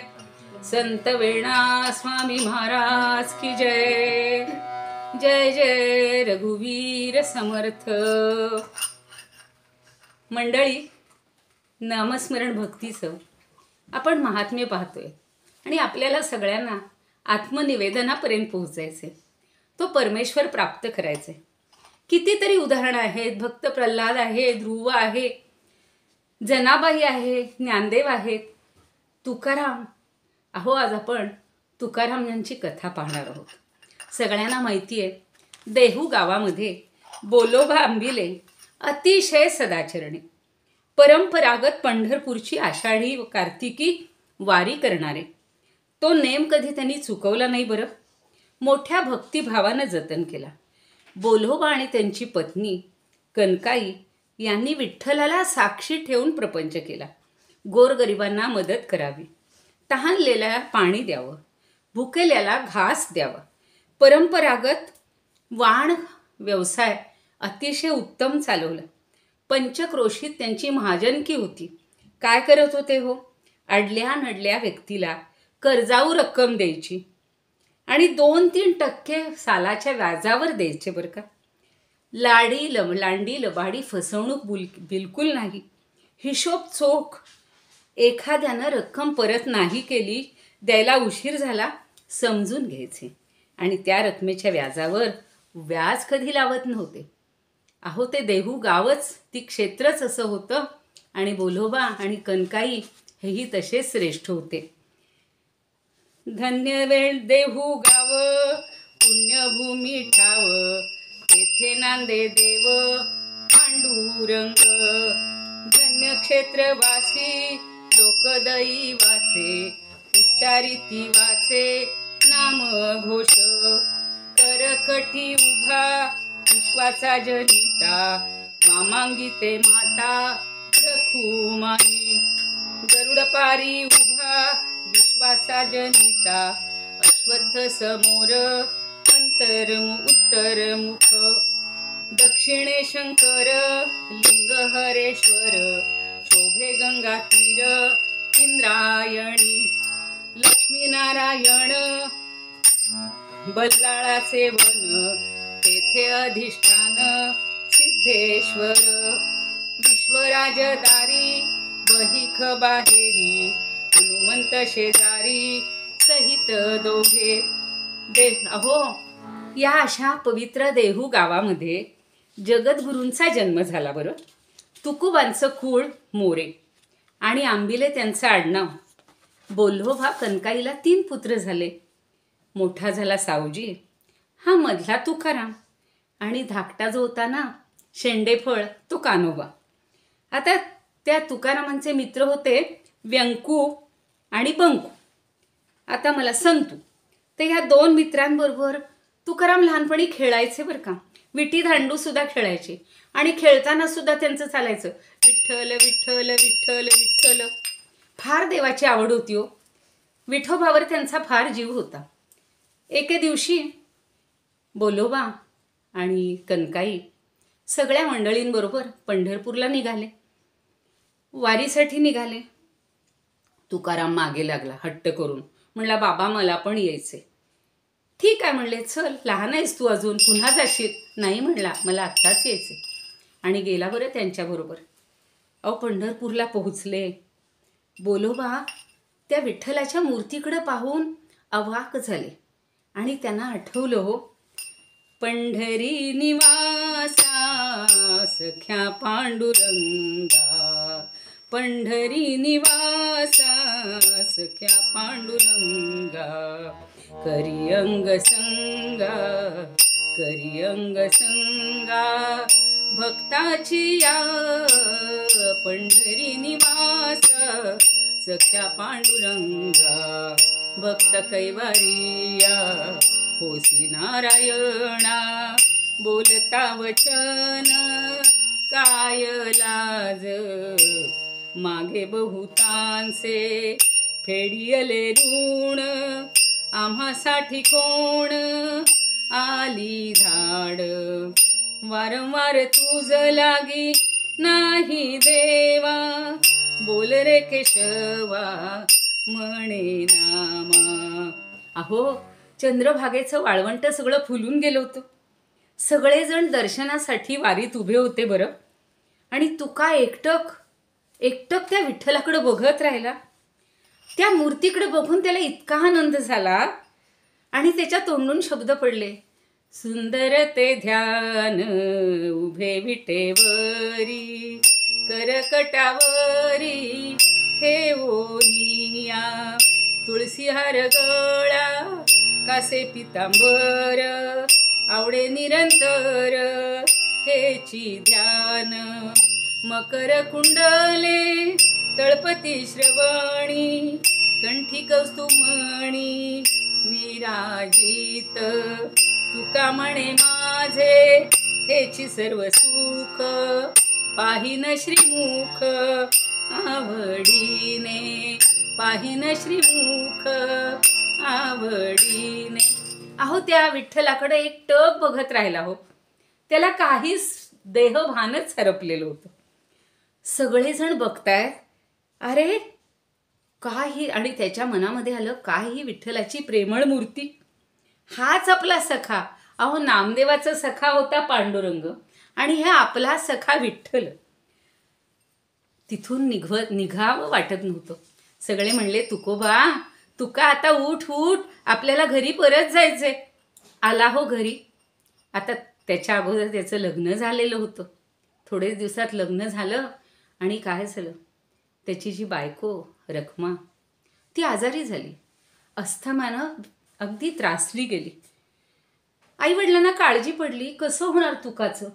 संत वेणा स्वामी महाराज की जय. जय जय रघुवीर समर्थ. मंडळी, नामस्मरण भक्तीचं आपण महात्म्य पाहतोय आणि आपल्याला सगळ्यांना आत्मनिवेदनापर्यंत पोहोचायचे, तो परमेश्वर प्राप्त करायचे. कितीतरी उदाहरणं आहेत. भक्त प्रल्हाद आहे, ध्रुव आहे, जनाबाई आहे, ज्ञानदेव आहेत, तुकाराम. अहो आज आपण तुकाराम यांची कथा पाहणार आहोत. सगळ्यांना माहिती आहे, देहू गावामध्ये बोलोबा आंबिले अतिशय सदाचरणी. परंपरागत पंढरपूरची आषाढी व कार्तिकी वारी करणारे. तो नेम कधी त्यांनी चुकवला नाही बरं. मोठ्या भक्तिभावानं जतन केला. बोल्होबा आणि त्यांची पत्नी कनकाई यांनी विठ्ठलाला साक्षी ठेवून प्रपंच केला. गोरगरिबांना मदत करावी, तहानलेल्या पाणी द्यावं, भुकेल्याला घास द्यावा. परंपरागत वाण व्यवसाय अतिशय उत्तम चालवला. पंचक्रोशीत त्यांची महाजनकी होती. काय करत होते हो? अडल्या नडल्या व्यक्तीला कर्जाऊ रक्कम द्यायची आणि 2-3% सालाच्या व्याजावर द्यायचे बरं का. लांडी लबाडी फसवणूक बिलकुल नाही. हिशोब चोख. एखाद्यानं रक्कम परत नाही केली, द्यायला उशीर झाला, समजून घ्यायचे आणि त्या रकमेच्या व्याजावर व्याज कधी लावत नव्हते. अहो, ते देहू गावच, ती क्षेत्रच असं होतं. आणि बोल्होबा आणि कनकाई हेही तसेच श्रेष्ठ होते. धन्य वेळ देहू गाव, पुण्यभूमी ठाव, तेथे नांदे देव पांडुरंग. धन्य क्षेत्रवासी लोकदयी वाचे, उच्चारिती वाचे नाम घोष. करकटी उभा विश्वाचा जनिता, मामांगिते माता रखुमाई. गरुडपारी उभा विश्वाचा जनिता, अश्वत्थ समोर उत्तरमुख. दक्षिणे शंकर लिंग हरेश्वर, शोभे गंगा तीर इंद्रायणी. लक्ष्मीनारायण बल्लाळाचे वन, तेथे अधिष्ठान सिद्धेश्वर. विश्वराजदारी बहिख बाहेरी, हनुमंत शेजारी सहित दोघे. अहो, या अशा पवित्र देहू गावामध्ये जगद्गुरूंचा जन्म झाला बरं. तुकोबांचं कुळ मोरे आणि आंबिले त्यांचं आडनाव. बोल्होबा कनकाईला 3 पुत्र झाले. मोठा झाला सावजी, हा मधला तुकाराम, आणि धाकटा जो होता ना शेंडेफळ, तो कान्होबा. आता त्या तुकारामांचे मित्र होते व्यंकू आणि बंकू. आता मला संतू. तर ह्या 2 मित्रांबरोबर तुकाराम लहानपणी खेळायचे बरं का. विटी दांडू सुद्धा खेळायचे आणि खेळताना सुद्धा त्यांचं चालायचं विठ्ठल विठ्ठल विठ्ठल विठ्ठल. फार देवाची आवड होती हो. विठोबावर त्यांचा फार जीव होता. एके दिवशी बोल्होबा आणि कनकाई सगळ्या मंडळींबरोबर पंढरपूरला निघाले. वारीसाठी निघाले. तुकाराम मागे लागला हट्ट करून. म्हणला, बाबा मला पण यायचे. ठीक आहे म्हणले, चल, लहान आहेस तू अजून, पुन्हा जाशील. नाही म्हणला, मला आत्ताच यायचे. आणि गेला बरं त्यांच्याबरोबर. अहो, पंढरपूरला पोहोचले. बोल्होबा त्या विठ्ठलाच्या मूर्तीकडे पाहून अवाक झाले आणि त्यांना आठवलं हो, पंढरी निवासा सख्या पांडुरंगा. पंढरी निवासा सख्या पांडुरंगा. करी अंग संगा भक्ताची या. पंढरी निवास सख्या पांडुरंगा. भक्त कैवारिया होसी नारायणा. बोलता वचन काय लाज. मागे बहुतांचे फेडियले ऋण. आम्हासाठी कोण आली धाड. वारंवार तुझ लागी नाही देवा. बोल रे केशवा म्हणे नामा. अहो, चंद्रभागेचं वाळवंट सगळं फुलून गेलं होतं. सगळेजण दर्शनासाठी वारीत उभे होते बरं. आणि तुका एकटक त्या विठ्ठलाकडे बघत राहिला. त्या मूर्तीकडे बघून त्याला इतका आनंद झाला आणि त्याच्या तोंडून शब्द पडले, सुंदर ते ध्यान उभे विटेवरी. करकटावरी ठेवोनिया. तुळशीहार गळा कासे पितांबर. आवडे निरंतर हेची ध्यान. मकर कुंडले तळपती श्रवणी कंठी कौस्तुमणी विराजित तुका म्हणे माझे हेची सर्व सुख पाहिन श्रीमुख आवडीने पाहिन श्रीमुख आवडीने. अहो त्या विठ्ठलाकडे एक टक बघत राहिला हो. त्याला काहीच देहभानच हरपलेलं होतं. सगळेजण बघतायत, अरे काय ही, आणि त्याच्या मनामध्ये आलं काय ही विठ्ठलाची प्रेमळ मूर्ती, हाच आपला सखा. अहो नामदेवाचा सखा होता पांडुरंग आणि हे आपला सखा विठ्ठल. तिथून निघावं वाटत नव्हतं. सगळे म्हणले, तुकोबा तुका आता उठ उठ, आपल्याला घरी परत जायचंय. आला हो घरी. आता त्याच्या अगोदर त्याचं लग्न झालेलं होतं. थोडेच दिवसात लग्न झालं आणि काय झालं, त्याची जी बायको रखमा ती आजारी झाली. अस्थमानं अगदी त्रासली गेली. आईवडिलांना काळजी पडली, कसं होणार तुकाचं.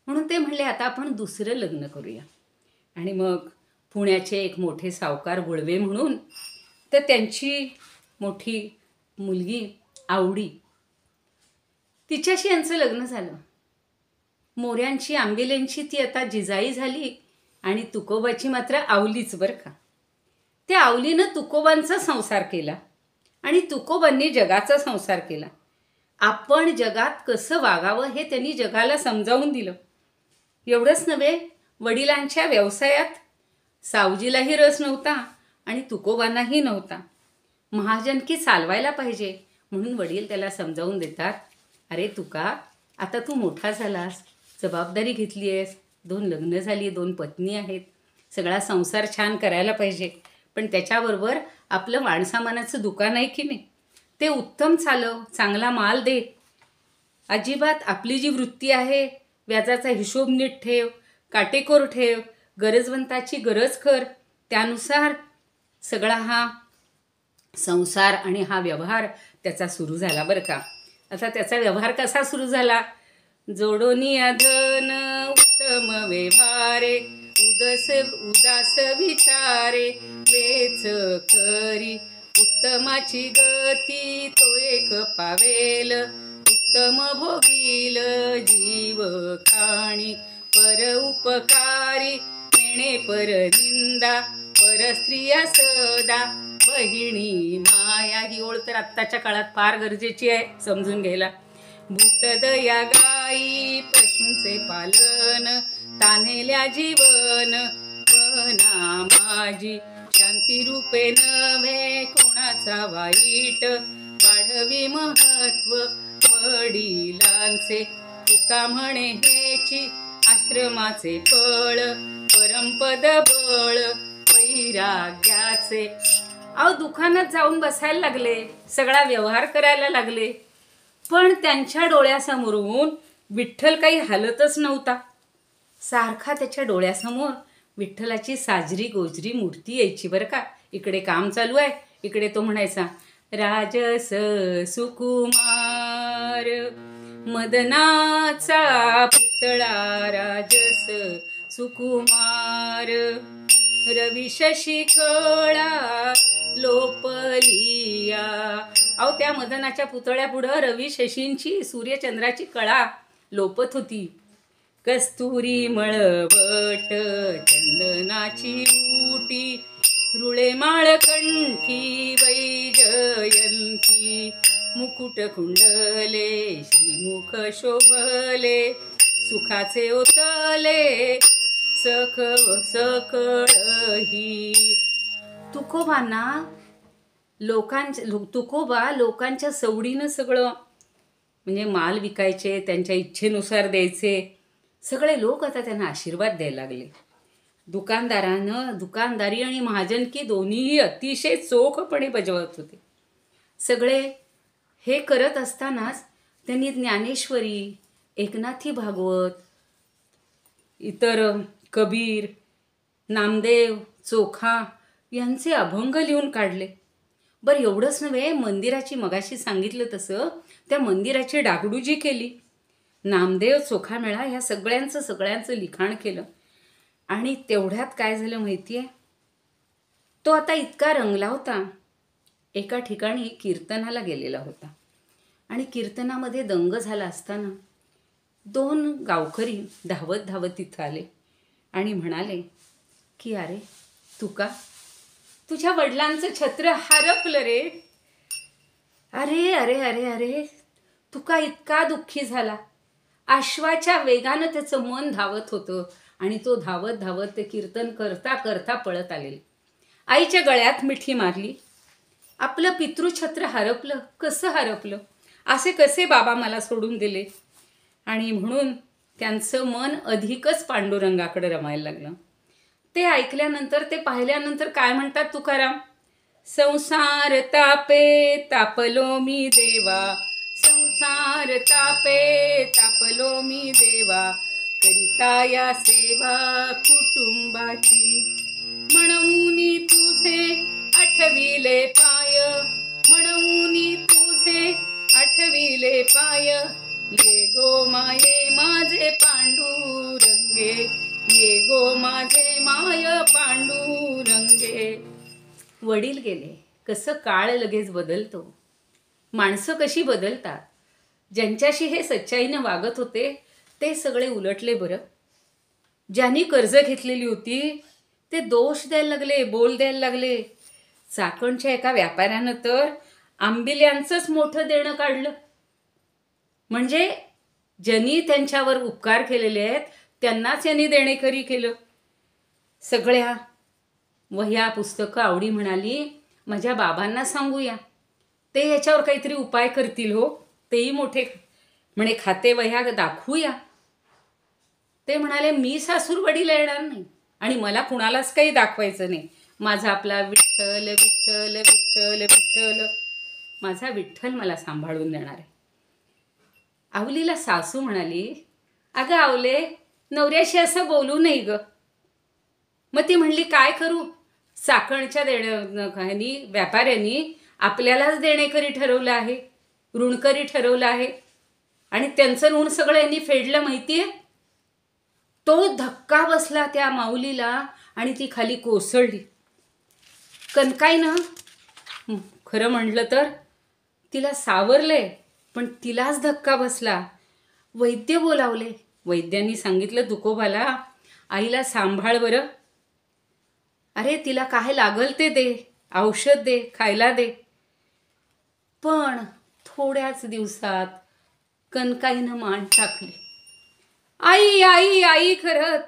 म्हणून ते म्हणले आता आपण दुसरं लग्न करूया. आणि मग पुण्याचे एक मोठे सावकार गुळवे म्हणून, तर त्यांची मोठी मुलगी आवडी, तिच्याशी यांचं लग्न झालं. मोऱ्यांची आंबिलेंची ती आता जिजाई झाली आणि तुकोबाची मात्र आवलीच बरं का. त्या आवलीनं तुकोबांचा संसार केला आणि तुकोबांनी जगाचा संसार केला. आपण जगात कसं वागावं हे त्यांनी जगाला समजावून दिलं. एवढंच नव्हे, वडिलांच्या व्यवसायात सावजीलाही रस नव्हता आणि तुकोबांनाही नव्हता. महाजनकी चालवायला पाहिजे म्हणून वडील त्याला समजावून देतात, अरे तुका आता तू मोठा झालास, जबाबदारी घेतली आहेस, 2 लग्न झाली, 2 पत्नी आहेत, सगळा संसार छान करायला पाहिजे. पण त्याच्याबरोबर आपलं माणसामानाचं दुकान आहे की नाही, ते उत्तम चालव, चांगला माल दे. अजिबात आपली जी वृत्ती आहे व्याजाचा हिशोब नीट ठेव, काटेकोर ठेव, गरजवंताची गरज कर. त्यानुसार सगळा हा संसार आणि हा व्यवहार त्याचा सुरू झाला बरं का. आता त्याचा व्यवहार कसा सुरू झाला, जोडोनी धन उत्तम व्यवहारे उदास विचारे वेच खरी उत्तमाची गती तो एक पावेल उत्तम भोगील जीव खाणी पर उपकारी नेणे पर निंदा पर स्त्रिया सदा बहिणी माया. ही ओळ तर आत्ताच्या काळात फार गरजेची आहे समजून घ्यायला. भूतदया गाई पशूंचे पालन तान्हेल्या जीवन वना माझी शांती रूपे नव्हे कोणाचा वाईट वाढवी महत्व वडिलांचे तुका म्हणे हेची आश्रमाचे फळ परमपद बळ वैराग्याचे. अहो दुकानात जाऊन बसायला लागले, सगळा व्यवहार करायला लागले, पण त्यांच्या डोळ्यासमोरून विठ्ठल काही हलतच नव्हता. सारखा त्याच्या डोळ्यासमोर विठ्ठलाची साजरी गोजरी मूर्ती यायची बरं का. इकडे काम चालू आहे, इकडे तो म्हणायचा, राजस सुकुमार मदनाचा पुतळा राजस सुकुमार रवी शशी कळा लोपलिया. अहो त्या मदनाच्या पुतळ्यापुढं रवी शशींची सूर्यचंद्राची कळा लोपत होती. कस्तुरी मळवट चंदनाची उटी रुळे माळकंठी वैजयंती मुकुट कुंडले श्रीमुख शोभले सुखाचे ओतले सकळही. तुकोबांना तुकोबा लोकांच्या सवडीनं सगळं म्हणजे माल विकायचे, त्यांच्या इच्छेनुसार द्यायचे. सगळे लोक आता त्यांना आशीर्वाद द्यायला लागले. दुकानदारी आणि महाजनकी दोन्हीही अतिशय चोखपणे बजावत होते. सगळे हे करत असतानाच त्यांनी ज्ञानेश्वरी, एकनाथी भागवत, इतर कबीर, नामदेव, चोखा यांचे अभंग लिहून काढले. बरं एवढंच नव्हे, मंदिराची मगाशी सांगितलं तसं त्या मंदिराची डागडुजी केली. नामदेव, चोखामेळा ह्या सगळ्यांचं लिखाण केलं. आणि तेवढ्यात काय झालं माहिती आहे, तो आता इतका रंगला होता. एका ठिकाणी कीर्तनाला गेलेला होता आणि कीर्तनामध्ये दंग झाला असताना 2 गावकरी धावत धावत तिथं आले आणि म्हणाले की अरे तुका, तुझ्या वडिलांचं छत्र हरपलं रे. अरे अरे अरे अरे, तुका इतका दुःखी झाला. अश्वाच्या वेगानं त्याचं मन धावत होतं आणि तो धावत धावत ते कीर्तन करता करता पळत आलेले. आईच्या गळ्यात मिठी मारली. आपलं पितृछत्र हरपलं, कसं हरपलं, असे कसे बाबा मला सोडून दिले. आणि म्हणून त्यांचं मन अधिकच पांडुरंगाकडे रमायला लागलं. ते ऐकल्यानंतर, ते पाहिल्यानंतर काय म्हणतात तुकाराम, संसार तापे तापलो मी देवा, संसार तापे तापलो मी देवा, करिता या सेवा कुटुंबाची. म्हणून तुझे आठविले पाय, म्हणून तुझे आठविले पाय, ये गो माये माझे पांडुरंगे, ये गो माझे माय पांडुरंगे. वडील गेले, कसं काळ लगेच बदलतो, माणसं कशी बदलतात. ज्यांच्याशी हे सच्चाईनं वागत होते ते सगळे उलटले बरं. ज्यांनी कर्ज घेतलेली होती ते दोष द्यायला लागले, बोल द्यायला लागले. चाकणच्या एका व्यापाऱ्यानं तर आंबिल्यांचंच मोठं देणं काढलं. म्हणजे ज्यांनी त्यांच्यावर उपकार केलेले आहेत त्यांनाच यांनी देणेकरी केलं. सगळ्या वह्या पुस्तकं आवडी म्हणाली माझ्या बाबांना सांगूया, ते याच्यावर काहीतरी उपाय करतील हो, तेही मोठे म्हणे खाते वह्या दाखवूया. ते म्हणाले मी सासूर वडील येणार नाही आणि मला कुणालाच काही दाखवायचं नाही. माझा आपला विठ्ठल विठ्ठल विठ्ठल विठ्ठल, माझा विठ्ठल मला सांभाळून देणार आहे. आवलीला सासू म्हणाली अगं आवले, नवऱ्याशी असं बोलू नाही ग. मग ती म्हणली काय करू, चाकणच्या व्यापाऱ्यांनी आपल्यालाच देणेकरी ठरवलं आहे, ऋणकरी ठरवलं आहे आणि त्यांचं ऋण सगळं यांनी फेडलं माहिती आहे. तो धक्का बसला त्या माऊलीला आणि ती खाली कोसळली. कनकाईनं खरं म्हटलं तर तिला सावरले, पण तिलाच धक्का बसला. वैद्य बोलावले. वैद्यांनी सांगितलं तुकोबाला आईला सांभाळ बरं, अरे तिला काय लागल ते दे, औषध दे, खायला दे. पण थोड्याच दिवसात कनकाईनं मान टाकली. आई आई आई, खरंच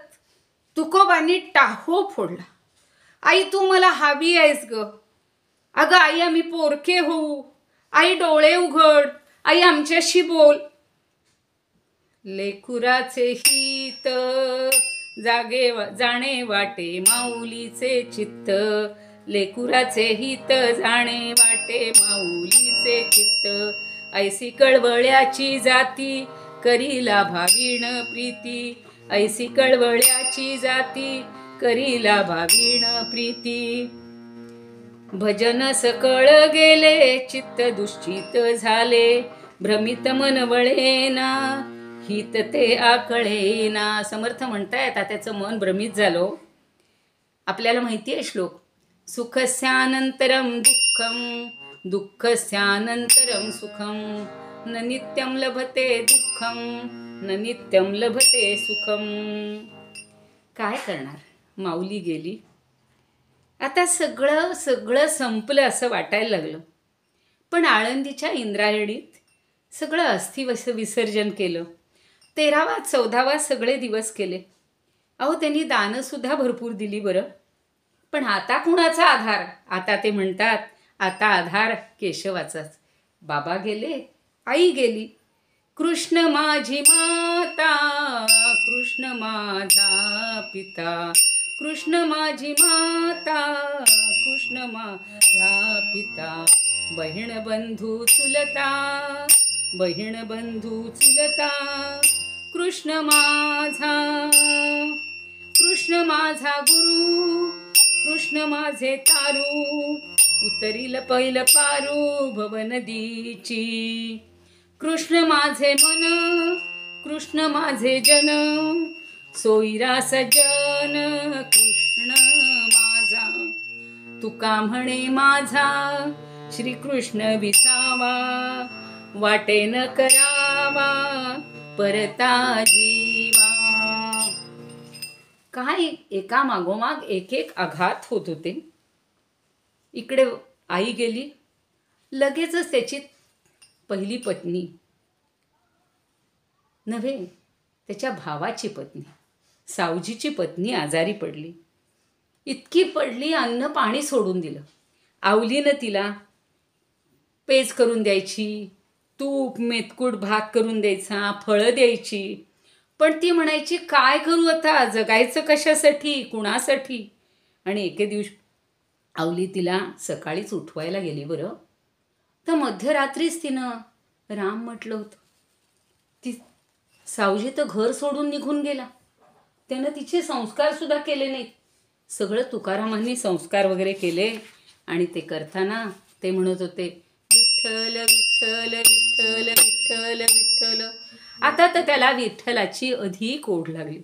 तुकोबांनी टाहो फोडला. आई तू मला हवी आहेस ग. अगं आई आम्ही पोरके होऊ, आई डोळे उघड, आई आमच्याशी बोल. लेकुराचे हित जाणे वाटे माऊलीचे चित्त, लेकुराचे हित जाणे वाटे माऊलीचे चित्त. ऐसी कळवळ्याची जाती करीला भावीण प्रीती, ऐसी कळवळ्याची जाती करीला भावीण प्रीती. भजन सकळ गेले चित्त दुश्चित झाले, भ्रमित मन वळेना हित ते आकळेना. समर्थ म्हणतायत त्याचं मन भ्रमित झालो. आपल्याला माहिती आहे श्लोक, सुखस्यानंतरम दुःखम दुःखस्यानंतरम सुखम, न नित्यं लभते दुःखम न नित्यं लभते सुखम. काय करणार, माऊली गेली. आता सगळं सगळं संपलं असं वाटायला लागलं. पण आळंदीच्या इंद्रायणीत सगळं अस्थि विसर्जन केलं. 13वा 14वा सगळे दिवस केले. अहो त्यांनी दानसुद्धा भरपूर दिली बरं. पण आता कुणाचा आधार, आता ते म्हणतात आता आधार केशवाचाच. बाबा गेले, आई गेली. कृष्ण माझी माता, कृष्ण माझा पिता, कृष्ण माझी माता, कृष्ण माझा पिता. बहीण बंधू चुलता, बहीण बंधू चुलता. कृष्ण माझा, कृष्ण माझा गुरु, कृष्ण माझे तारू. उतरील पैल पारू भव नदीची. कृष्ण माझे मन, कृष्ण माझे जन, सोयरा सजन कृष्ण माझा, तुका म्हणे माझा श्रीकृष्ण विसावा, वाटे न करावा परता जीवा. काय एका मागोमाग एक एक आघात होत होते. इकडे आई गेली, लगेचच त्याची पहिली पत्नी नव्हे, त्याच्या भावाची पत्नी, सावजीची पत्नी आजारी पडली. इतकी पडली, अन्न पाणी सोडून दिलं. आवलीनं तिला पेज करून द्यायची, तूप मेतकूट भात करून द्यायचा, फळं द्यायची. पण ती म्हणायची, काय करू आता, जगायचं कशासाठी, कुणासाठी. आणि एके दिवशी आवली तिला सकाळीच उठवायला गेली बरं, तर मध्यरात्रीच तिनं राम म्हटलं होतं. ती सावजी तर घर सोडून निघून गेला, त्यानं तिचे संस्कार सुद्धा केले नाहीत. सगळं तुकारामांनी संस्कार वगैरे केले. आणि ते करताना ते म्हणत होते, विठ्ठल विठ्ठल विठ्ठल विठ्ठल विठ्ठल. आता तर त्याला विठ्ठलाची अधिक ओढ लागली.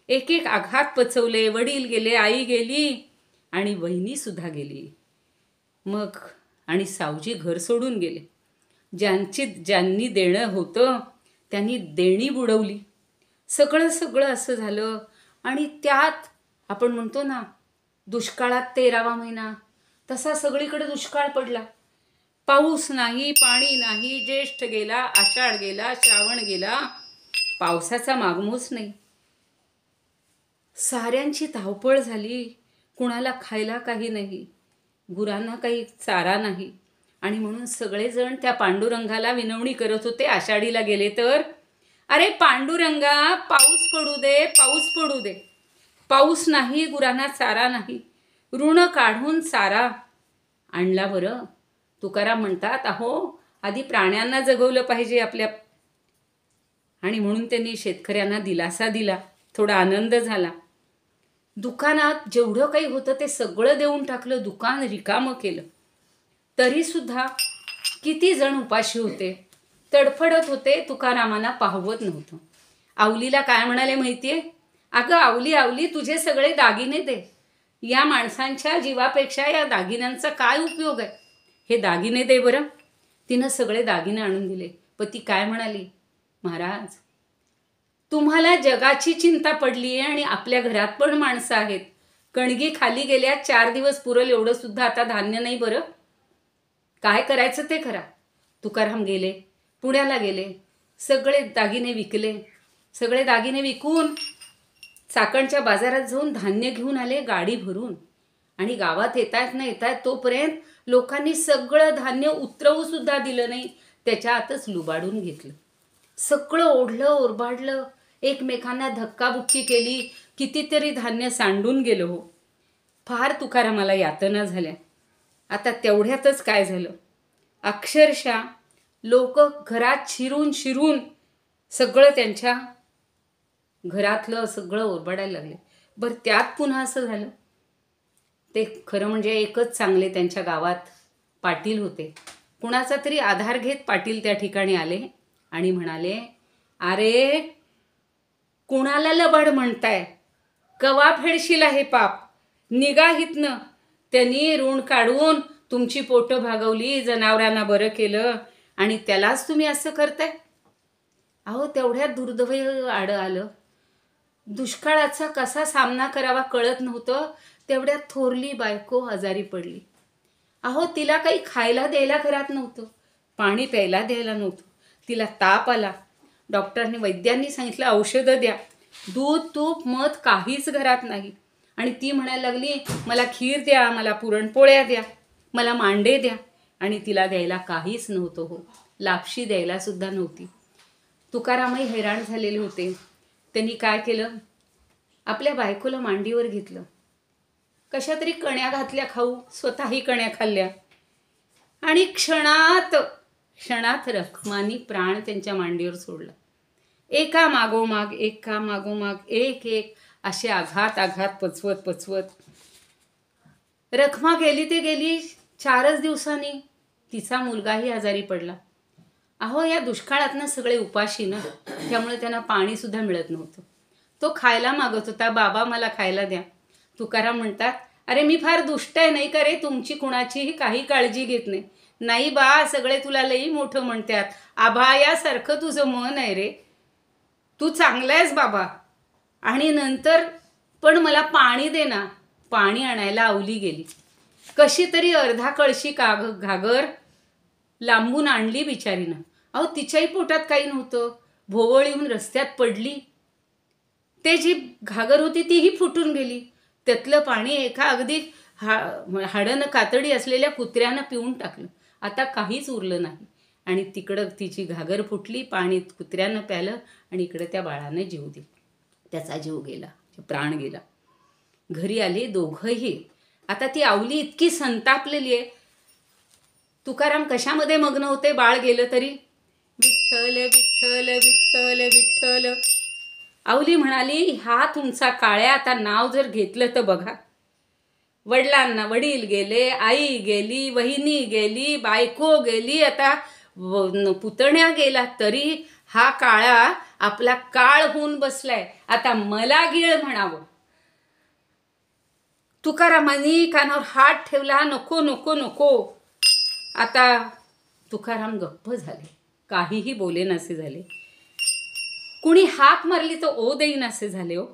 एक एक आघात पचवले. वडील गेले, आई गेली आणि वहिनी सुद्धा गेली. मग आणि सावजी घर सोडून गेले. ज्यांनी देणं होतं त्यांनी देणी बुडवली. सगळं असं झालं. आणि त्यात आपण म्हणतो ना, दुष्काळात 13वा महिना, तसा सगळीकडे दुष्काळ पडला. पाऊस नाही, पाणी नाही. ज्येष्ठ गेला, आषाढ गेला, श्रावण गेला, पावसाचा मागमूस नाही. साऱ्यांची धावपळ झाली. कुणाला खायला काही नाही, गुरांना काही चारा नाही. आणि म्हणून सगळेजण त्या पांडुरंगाला विनवणी करत होते. आषाढीला गेले तर, अरे पांडुरंगा, पाऊस पडू दे, पाऊस पडू दे. पाऊस नाही, गुरांना चारा नाही. ऋण काढून चारा आणला बरं. तुकाराम म्हणतात, अहो आधी प्राण्यांना जगवलं पाहिजे आपल्या. आणि म्हणून त्यांनी शेतकऱ्यांना दिलासा दिला, थोडा आनंद झाला. दुकानात जेवढं काही होतं ते सगळं देऊन टाकलं, दुकान रिकामं केलं. तरी सुद्धा किती जण उपाशी होते, तडफडत होते. तुकारामांना पाहवत नव्हतं. आवलीला काय म्हणाले माहितीये, अगं आवली आवली, तुझे सगळे दागिने दे. या माणसांच्या जीवापेक्षा या दागिन्यांचा काय उपयोग आहे, हे दागिने दे बरं. तिनं सगळे दागिने आणून दिले. पण ती काय म्हणाली, महाराज तुम्हाला जगाची चिंता पडली आहे आणि आपल्या घरात पण माणसं आहेत. कणगी खाली गेल्या, 4 दिवस पुरल एवढं सुद्धा आता धान्य नाही बरं. काय करायचं ते करा. तुकाराम गेले, पुण्याला गेले, सगळे दागिने विकले. सगळे दागिने विकून चाकणच्या बाजारात जाऊन धान्य घेऊन आले गाडी भरून. आणि गावात येतायत तोपर्यंत लोकांनी सगळं धान्य उतरवू सुद्धा दिलं नाही, त्याच्या आतच लुबाडून घेतलं. सगळं ओढलं ओरबाडलं, एकमेकांना धक्काबुक्की केली. कितीतरी धान्य सांडून गेलं हो. फार तुकारामाला यातना झाल्या. आता तेवढ्यातच काय झालं, अक्षरशः लोक घरात शिरून सगळं त्यांच्या घरातलं सगळं ओरबाडायला लागले. बरं त्यात पुन्हा असं झालं, ते खरं म्हणजे एकच चांगले त्यांच्या गावात पाटील होते. कुणाचा तरी आधार घेत पाटील त्या ठिकाणी आले आणि म्हणाले, अरे कुणाला लबाड म्हणताय, कवा फेडशील हे पाप, निघा हितनं. त्यांनी ऋण काढून तुमची पोटं भागवली, जनावरांना बरं केलं आणि त्यालाच तुम्ही असं करताय. अहो तेवढ्यात दुर्दैव आडं आलं. दुष्काळाचा कसा सामना करावा कळत नव्हतं. तेवढ्यात थोरली बायको आजारी पडली. अहो तिला काही खायला द्यायला घरात नव्हतं, पाणी प्यायला द्यायला नव्हतं. तिला ताप आला. डॉक्टरने वैद्यांनी सांगितलं औषधं द्या. दूध तूप मध काहीच घरात नाही. आणि ती म्हणायला लागली, मला खीर द्या, मला पुरणपोळ्या द्या, मला मांडे द्या. आणि तिला द्यायला काहीच नव्हतं हो, लापशी द्यायला सुद्धा नव्हती. तुकारामही हैराण झालेले होते. त्यांनी काय केलं, आपल्या बायकोला मांडीवर घेतलं, कशा तरी कण्या घातल्या खाऊ, स्वतःही कण्या खाल्ल्या. आणि क्षणात रखमानी प्राण त्यांच्या मांडीवर सोडला. एका मागोमाग एक असे आघात पचवत रखमा गेली ते गेली. 4च दिवसांनी तिचा मुलगाही आजारी पडला. अहो या दुष्काळातनं सगळे उपाशी ना, त्यामुळे त्यांना पाणी सुद्धा मिळत नव्हतं. तो खायला मागत होता, बाबा मला खायला द्या. तुकाराम म्हणतात, अरे मी फार दुष्ट आहे नाही का रे, तुमची कुणाचीही काही काळजी घेत नाही. नाही बा, सगळे तुला लई मोठं म्हणतात, आभायासारखं तुझं मन आहे रे, तू चांगला आहेस बाबा. आणि नंतर पण मला पाणी दे ना. पाणी आणायला आवली गेली. कशी तरी अर्धा कळशी घागर लांबून आणली बिचारीनं. अहो तिच्याही पोटात काही नव्हतं. भोवळ येऊन रस्त्यात पडली. ते जी घागर होती तीही फुटून गेली. त्यातलं पाणी एका अगदी हाडं कातडी असलेल्या कुत्र्यानं पिऊन टाकलं. आता काहीच उरलं नाही. आणि तिकडं तिची घागर फुटली, पाणी कुत्र्यानं प्यालं आणि इकडं त्या बाळानं जीव दिला. त्याचा जीव गेला, प्राण गेला. घरी आले दोघंही. आता ती आवली इतकी संतापलेली आहे. तुकाराम कशामध्ये मग्न होते बाळ गेलं तरी? विठ्ठल विठ्ठल विठ्ठल विठ्ठल. आवली म्हणाली, हा तुमचा काळ्या, आता नाव जर घेतलं तर बघा. वडिलांना वडील गेले, आई गेली, वहिनी गेली, बायको गेली, आता पुतण्या गेला, तरी हा काळा आपला काळ होऊन बसलाय. आता मला गिळ म्हणावं. तुकारामांनी कानावर हात ठेवला, नको नको नको. आता तुकाराम गप्प झाले, काहीही बोलेनासे झाले. कुणी हाक मारली तर ओ देईनासे झाले हो.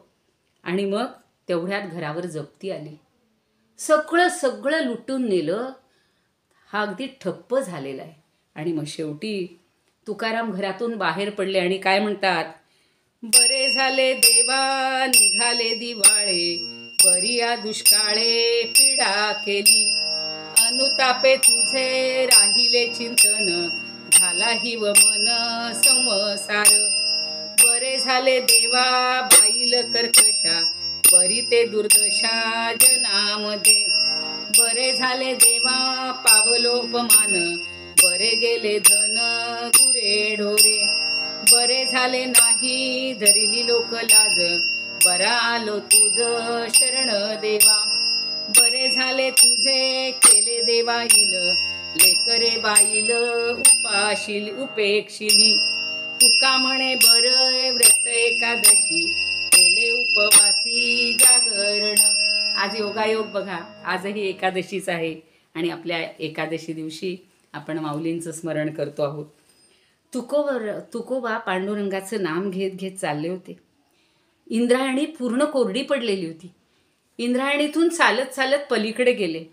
आणि मग तेवढ्यात घरावर जप्ती आली. सगळं लुटून नेलं. हा अगदी ठप्प झालेला आहे. आणि मग शेवटी तुकाराम घरातून बाहेर पडले आणि काय म्हणतात, बरे झाले देवा निघाले दिवाळे, बरी या दुष्काळे पीडा केली, अनुतापे तुझे राहिले चिंतन, झाला हि व मन संसार. बरे झाले देवा बाईल कर्कशा, बरी ते दुर्दशा जनामध्ये. बरे झाले देवा पावलोपमान, बरे गेले धन गुरे ढोरे. बरे झाले नाही धरिली लोक लाज, बरा आलो तुझ शरण देवा. बरे झाले तुझे केले देवा येईल, लेकरे बाईल उपेक्षिली. तुका म्हणे बरे व्रत एकादशी, केले उपवासी जागरण. आज योगायोग बघा, आजही एकादशीच आहे आणि आपल्या एकादशी दिवशी आपण माऊलींचं स्मरण करतो आहोत. तुकोबा पांडुरंगाचं नाम घेत घेत चालले होते. इंद्रायणी पूर्ण कोरडी पडलेली होती. इंद्रायणीतून चालत चालत पलीकडे गेले.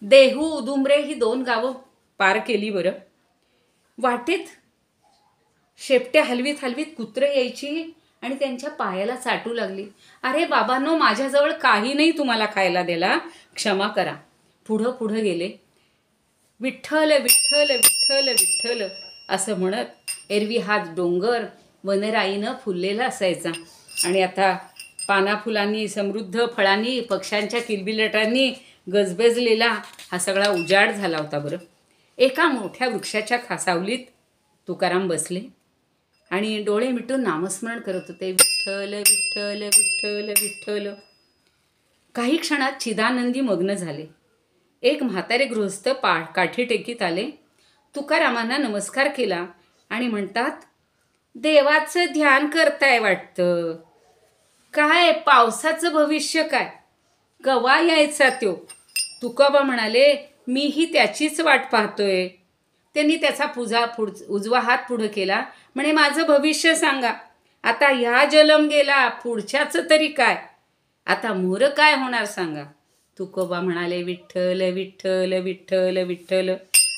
देहू उदुंबरे ही 2 गावं पार केली. बरं, वाटेत शेपट्या हलवीत हलवीत कुत्रे यायची आणि त्यांच्या पायाला चाटू लागली. अरे बाबांनो, माझ्याजवळ काही नाही तुम्हाला खायला द्यायला, क्षमा करा. पुढं गेले. विठ्ठल विठ्ठल विठ्ठल विठ्ठल असं म्हणत एरवी हात डोंगर वनराईनं फुललेला असायचा आणि आता पाना फुलांनी समृद्ध फळांनी पक्ष्यांच्या किलबिलाटांनी गजबजलेला हा सगळा उजाड झाला होता. बरं, एका मोठ्या वृक्षाच्या खासावलीत तुकाराम बसले आणि डोळे मिटून नामस्मरण करत होते. विठ्ठल विठ्ठल विठ्ठल विठ्ठल. काही क्षणात चिदानंदी मग्न झाले. एक म्हातारे गृहस्थ काठी टेकीत आले. तुकारामांना नमस्कार केला आणि म्हणतात, देवाचं ध्यान करताय वाटतं. काय पावसाचं भविष्य काय, कवा यायचा त्यो? तुकोबा म्हणाले, मीही त्याचीच वाट पाहतोय. त्यांनी त्याचा उजवा हात पुढं केला. म्हणे, माझं भविष्य सांगा. आता ह्या जलम गेला, पुढच्याचं तरी काय? आता मोर काय होणार सांगा. तुकोबा म्हणाले, विठ्ठल विठ्ठल विठ्ठल विठ्ठल.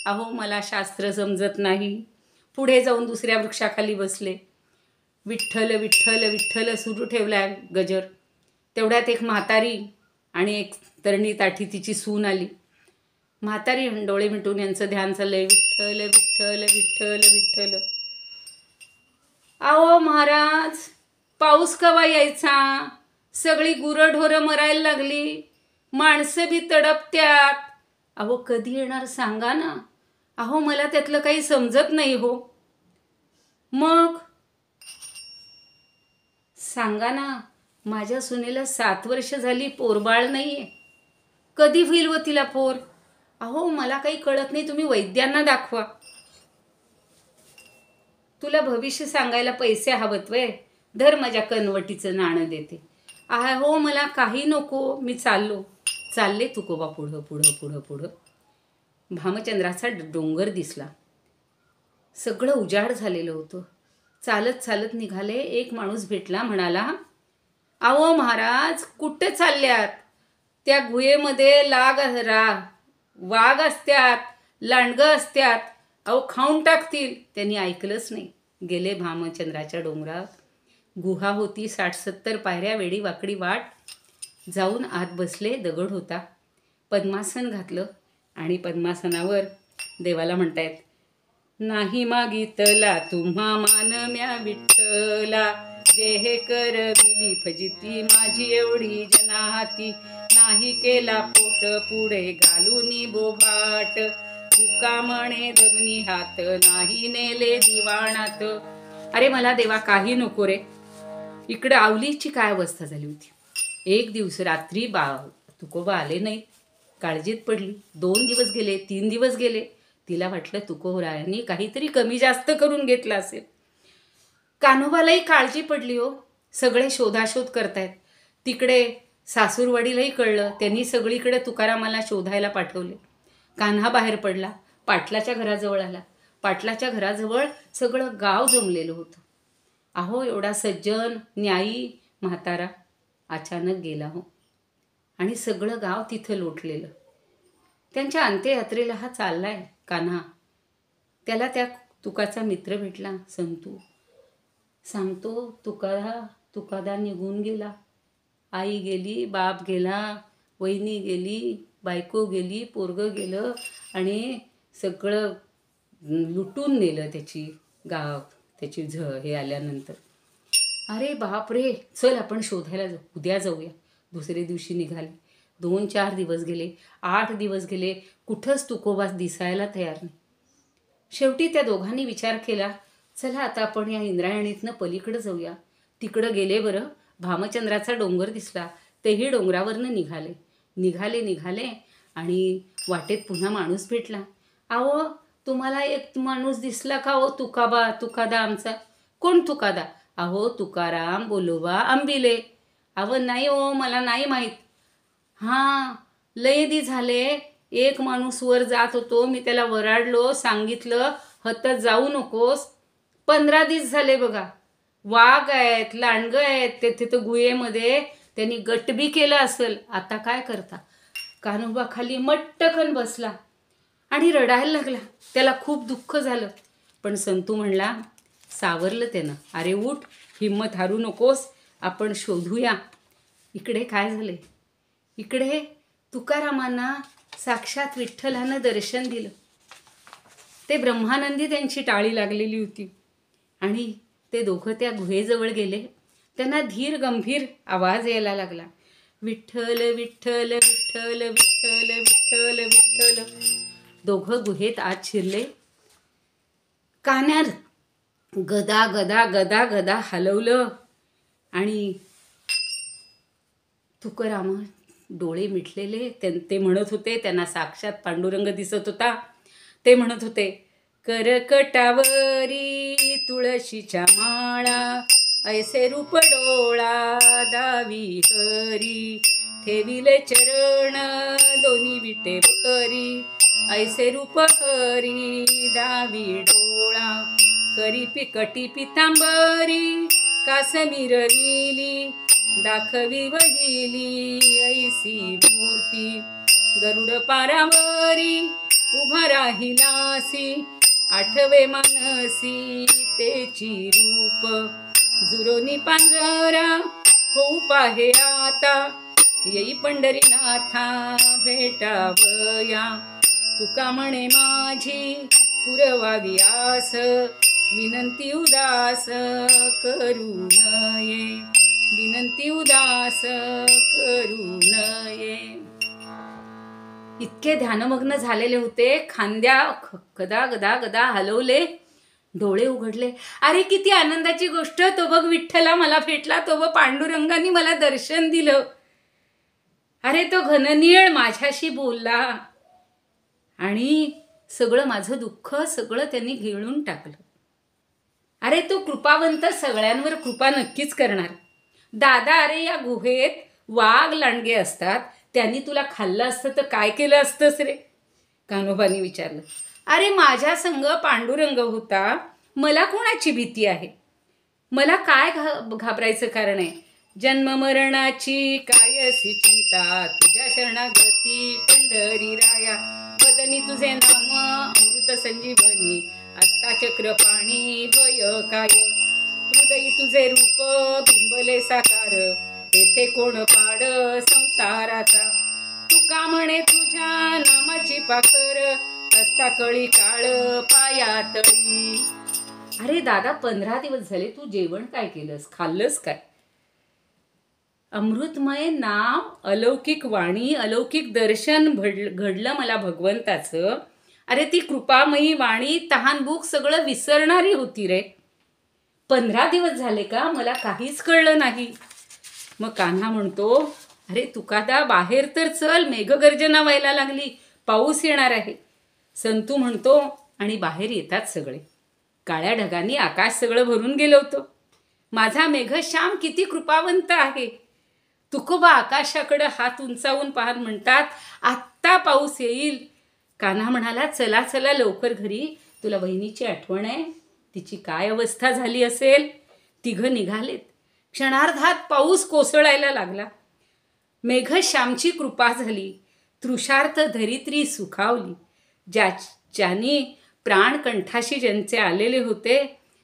अहो, मला शास्त्र समजत नाही. पुढे जाऊन दुसऱ्या वृक्षाखाली बसले. विठ्ठल विठ्ठल विठ्ठल सुरू ठेवलाय गजर. तेवढ्यात एक म्हातारी आणि एक तरणी ताठी तिची सून आली. म्हातारी डोळे मिटून यांचं ध्यान चाललंय. विठ्ठल विठ्ठल विठ्ठल विठ्ठल. अहो महाराज, पाऊस कवा यायचा? सगळी गुरंढोरं मरायला लागली, माणसं बी तडपत्यात. अहो कधी येणार सांगा ना. अहो मला त्यातलं काही समजत नाही हो. मग सांगा ना, माझ्या सुनेला 7 वर्ष झाली, पोरबाळ नाहीये. कधी होईल व तिला पोर? अहो मला काही कळत नाही, तुम्ही वैद्यांना दाखवा. तुला भविष्य सांगायला पैसे हवत वय? धर माझ्या कनवटीचं नाणं देते. हो मला काही नको, मी चालले तुकोबा पुढं पुढं पुढं पुढं. भामचंद्राचा डोंगर दिसला. सगळं उजाड झालेलं होतं. चालत चालत निघाले. एक माणूस भेटला, म्हणाला, अहो महाराज कुठे चालल्यात? त्या गुहेमध्ये वाघ असत्यात, लांडगं असत्यात, अहो खाऊन टाकतील. त्यांनी ऐकलंच नाही. गेले भामचंद्राच्या डोंगरात. गुहा होती 60-70 पायऱ्या, वेडी वाकडी वाट. जाऊन आत बसले. दगड होता. पद्मासन घातलं आणि पद्मासनावर देवाला म्हणतायत, नाही मागितला तुम्हा मान म्या विठ्ठला, जे हे करविली फजिती माझी एवढी जनाती, नाही केला पोट पुढे घालूनी बोभाट, तुका म्हणे धरुनी हात, नाही नेले दिवाणात. अरे मला देवा काही नको रे. इकडे आवलीची काय अवस्था झाली होती. एक दिवस रात्री तुकोबा आले नाहीत. काळजीत पडली. 2 दिवस गेले, 3 दिवस गेले. तिला वाटलं तुकोबरायांनी काहीतरी कमी जास्त करून घेतलं असेल. कान्होबालाही काळजी पडली हो. सगळे शोधाशोध करतायत. तिकडे सासूरवाडीलाही कळलं. त्यांनी सगळीकडे तुकारामाला शोधायला पाठवले. कान्हा बाहेर पडला. पाटलाच्या घराजवळ आला. पाटलाच्या घराजवळ सगळं गाव जमलेलं होतं. अहो एवढा सज्जन न्यायी म्हातारा अचानक गेला हो. आणि सगळं गाव तिथं लोटलेलं. त्यांच्या अंत्ययात्रेला हा चाललाय कान्हा. त्याला त्या तुकाचा मित्र भेटला, संतू. सांगतो, तुकादा निघून गेला. आई गेली, बाप गेला, वहिनी गेली, बायको गेली, पोरगं गेलं आणि सगळं लुटून नेलं त्याची हे आल्यानंतर. अरे बापरे, चल आपण शोधायला जाऊ, उद्या जाऊया. दुसरे दिवशी निघाले. 2-4 दिवस गेले, 8 दिवस गेले. कुठंच तुकोबा दिसायला तयार नाही. शेवटी त्या दोघांनी विचार केला, चला आता आपण या इंद्रायणीतनं पलीकडे जाऊया. तिकडं गेले. बरं भामचंद्राचा डोंगर दिसला. तेही डोंगरावरनं निघाले आणि वाटेत पुन्हा माणूस भेटला. अहो तुम्हाला एक माणूस दिसला का हो? तुकादा आमचा. कोण तुकादा? अहो तुकाराम बोलोबा आंबिले. अहो नाही हो, मला नाही माहीत. हां लय दी झाले. एक माणूस वर जात होतो, मी त्याला वराडलो, सांगितलं हतत जाऊ नकोस. 15 दिवस झाले बघा. वाघ आहेत, लांडगं आहेत तेथे तर गुहेमध्ये. त्यांनी गटबी केलं असेल. आता काय करता? कान्होबा खाली मट्टकन बसला आणि रडायला लागला. त्याला खूप दुःख झालं. पण संतू म्हणला, सावरलं त्यानं. अरे उठ, हिम्मत हारू नकोस, आपण शोधूया. इकडे काय झाले? इकडे तुकारामांना साक्षात विठ्ठलानं दर्शन दिलं. ते ब्रह्मानंदी त्यांची टाळी लागलेली होती आणि ते दोघं त्या गुहेजवळ गेले. त्यांना धीर गंभीर आवाज यायला लागला, विठ्ठल विठ्ठल विठ्ठल विठ्ठल विठ्ठल विठ्ठल. दोघं गुहेत आत शिरले. कान्यात गदा गदा गदा गदा हलवलं आणि तुकाराम डोळे मिटलेले. ते म्हणत होते, त्यांना साक्षात पांडुरंग दिसत होता. ते म्हणत होते, करकटावरी तुळशीच्या माळा, ऐसे रूप डोळा दावी हरी, ठेविले चरण दोन्ही विटेवरी, ऐसे रूप हरी दावी डोळा, करी पिकटी पितांबरी कासमी रविली, दाखवी वहिली ऐसी मूर्ती, गरुड पारावरी उभा राहिलासी, आठवे मानसी तेची रूप, जुरोनी पांजरा होऊ पाहे आता, येई पंढरीनाथा भेटावया, तुका म्हणे माझी पुरवावी आस, विनंती उदास करू नये, विनंती उदास करू नये. इतके ध्यानमग्न झालेले होते. खांद्या गदा गदा गदा हलवले, डोळे उघडले. अरे किती आनंदाची गोष्ट. तो बघ विठ्ठला मला भेटला, तो बघ पांडुरंगाने मला दर्शन दिलं. अरे तो घननीळ माझ्याशी बोलला आणि सगळं माझं दुःख सगळं त्यांनी गिळून टाकलं. अरे तो कृपावंत सगळ्यांवर कृपा नक्कीच करणार. दादा, अरे या गुहेत वाघ लांडगे असतात, त्यांनी तुला खाल्लं असतं तर काय केलं असतंस रे? कान्होबांनी विचारलं. अरे माझ्या संग पांडुरंग होता, मला कोणाची भीती आहे? मला काय घाबरायचं कारण आहे? जन्म मरणाची काय अशी चिंता, तुझ्या शरणागती पंढरी राया. बदनी तुझे नाम अमृत संजीवनी, असता चक्र पाणी भय काय. हृदयी तुझे रूप बिंबले साकार, तेथे कोण पाड संसाराचा. तुका म्हणे तुझ्या नामाची पाखर, असता कळी काळ पायातळी. अरे दादा, 15 दिवस झाले, तू जेवण काय केलंस? खाल्लंस काय? अमृतमय नाम, अलौकिक वाणी, अलौकिक दर्शन घडलं मला भगवंताचं. अरे ती कृपामयी वाणी, तहान भूक सगळं विसरणारी होती रे. 15 दिवस झाले का? मला काहीच कळलं नाही. मग कान्हा म्हणतो, अरे तुकादा बाहेर तर चल, मेघगर्जना व्हायला लागली, पाऊस येणार आहे. संतू म्हणतो, आणि बाहेर येतात सगळे. काळ्या ढगांनी आकाश सगळं भरून गेलं होतं. माझा मेघश्याम किती कृपावंत आहे. तुकोबा आकाशाकडं हात उंचावून पाहत म्हणतात, आत्ता पाऊस येईल. कान्हा म्हणाला, चला चला लवकर घरी, तुला वहिनीची आठवण आहे. तिची काय अवस्था झाली असेल. तिघं निघालेत. क्षणार्धात पाऊस कोसळायला लागला. मेघश्यामची कृपा झाली. तृषार्थ धरित्री सुखावली. ज्यानी प्राण कंठाशी ज्यांचे आलेले होते,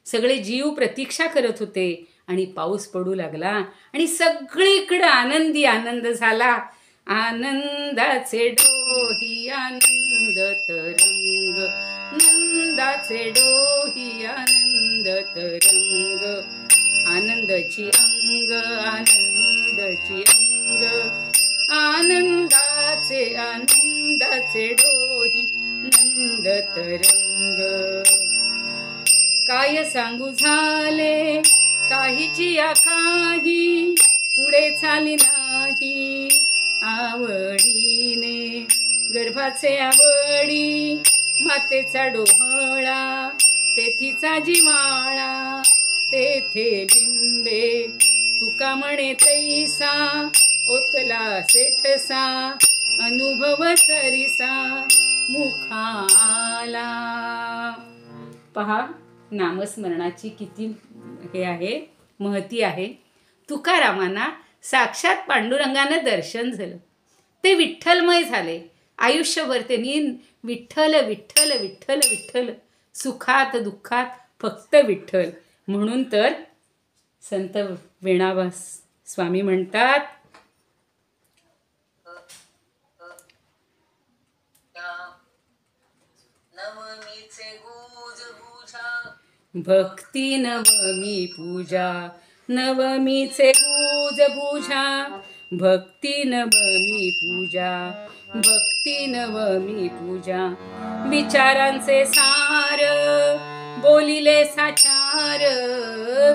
सगळे जीव प्रतीक्षा करत होते. आणि पाऊस पडू लागला आणि सगळीकडे आनंदी आनंद झाला. आनंदाचे डोही आनंद तरंग, नंदाचे डोही आनंद तरंग. आनंदाची अंग, आनंदाची अंग, आनंदाचे डोही नंद तरंग. काय सांगू झाले काहीची या काही, पुढे चाली नाही आवडीने. गर्भाचे आवडी, मातेचा डोहळा, तेथीचा जिव्हाळा, तेथे बिंबे. तुका म्हणे तैसा, ओतला सेठसा, अनुभव सरिसा मुखाला. पहा, नामस्मरणाची किती हे आहे, महती आहे. तुकारामांना साक्षात पांडुरंगानं दर्शन झालं. ते विठ्ठलमय झाले. आयुष्यभर त्यांनी विठ्ठल विठ्ठल विठ्ठल विठ्ठल, सुखात दुःखात फक्त विठ्ठल. म्हणून तर संत वेणाबा स्वामी म्हणतात, भक्ती नवमी पूजा, नवमीचे गुज पूजा, भक्ती नवमी पूजा, भक्ती नवमी पूजा. विचारांचे सार बोलिले साचार,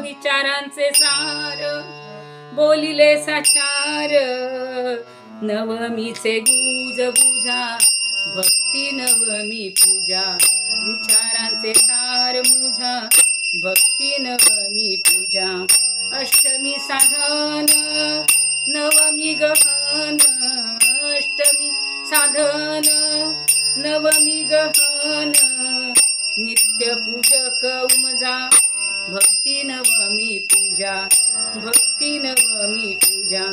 विचारांचे सार बोलिले साचार. नवमीचे गुज पूजा, भक्ती नवमी पूजा, विचारांचे सार मुझा, भक्ती नवमी पूजा. अष्टमी साधन, नवमी गहन, अष्टमी साधन, नवमी गहन. नित्य पूजक उमजा, भक्ती नवमी पूजा, भक्ती नवमी पूजा.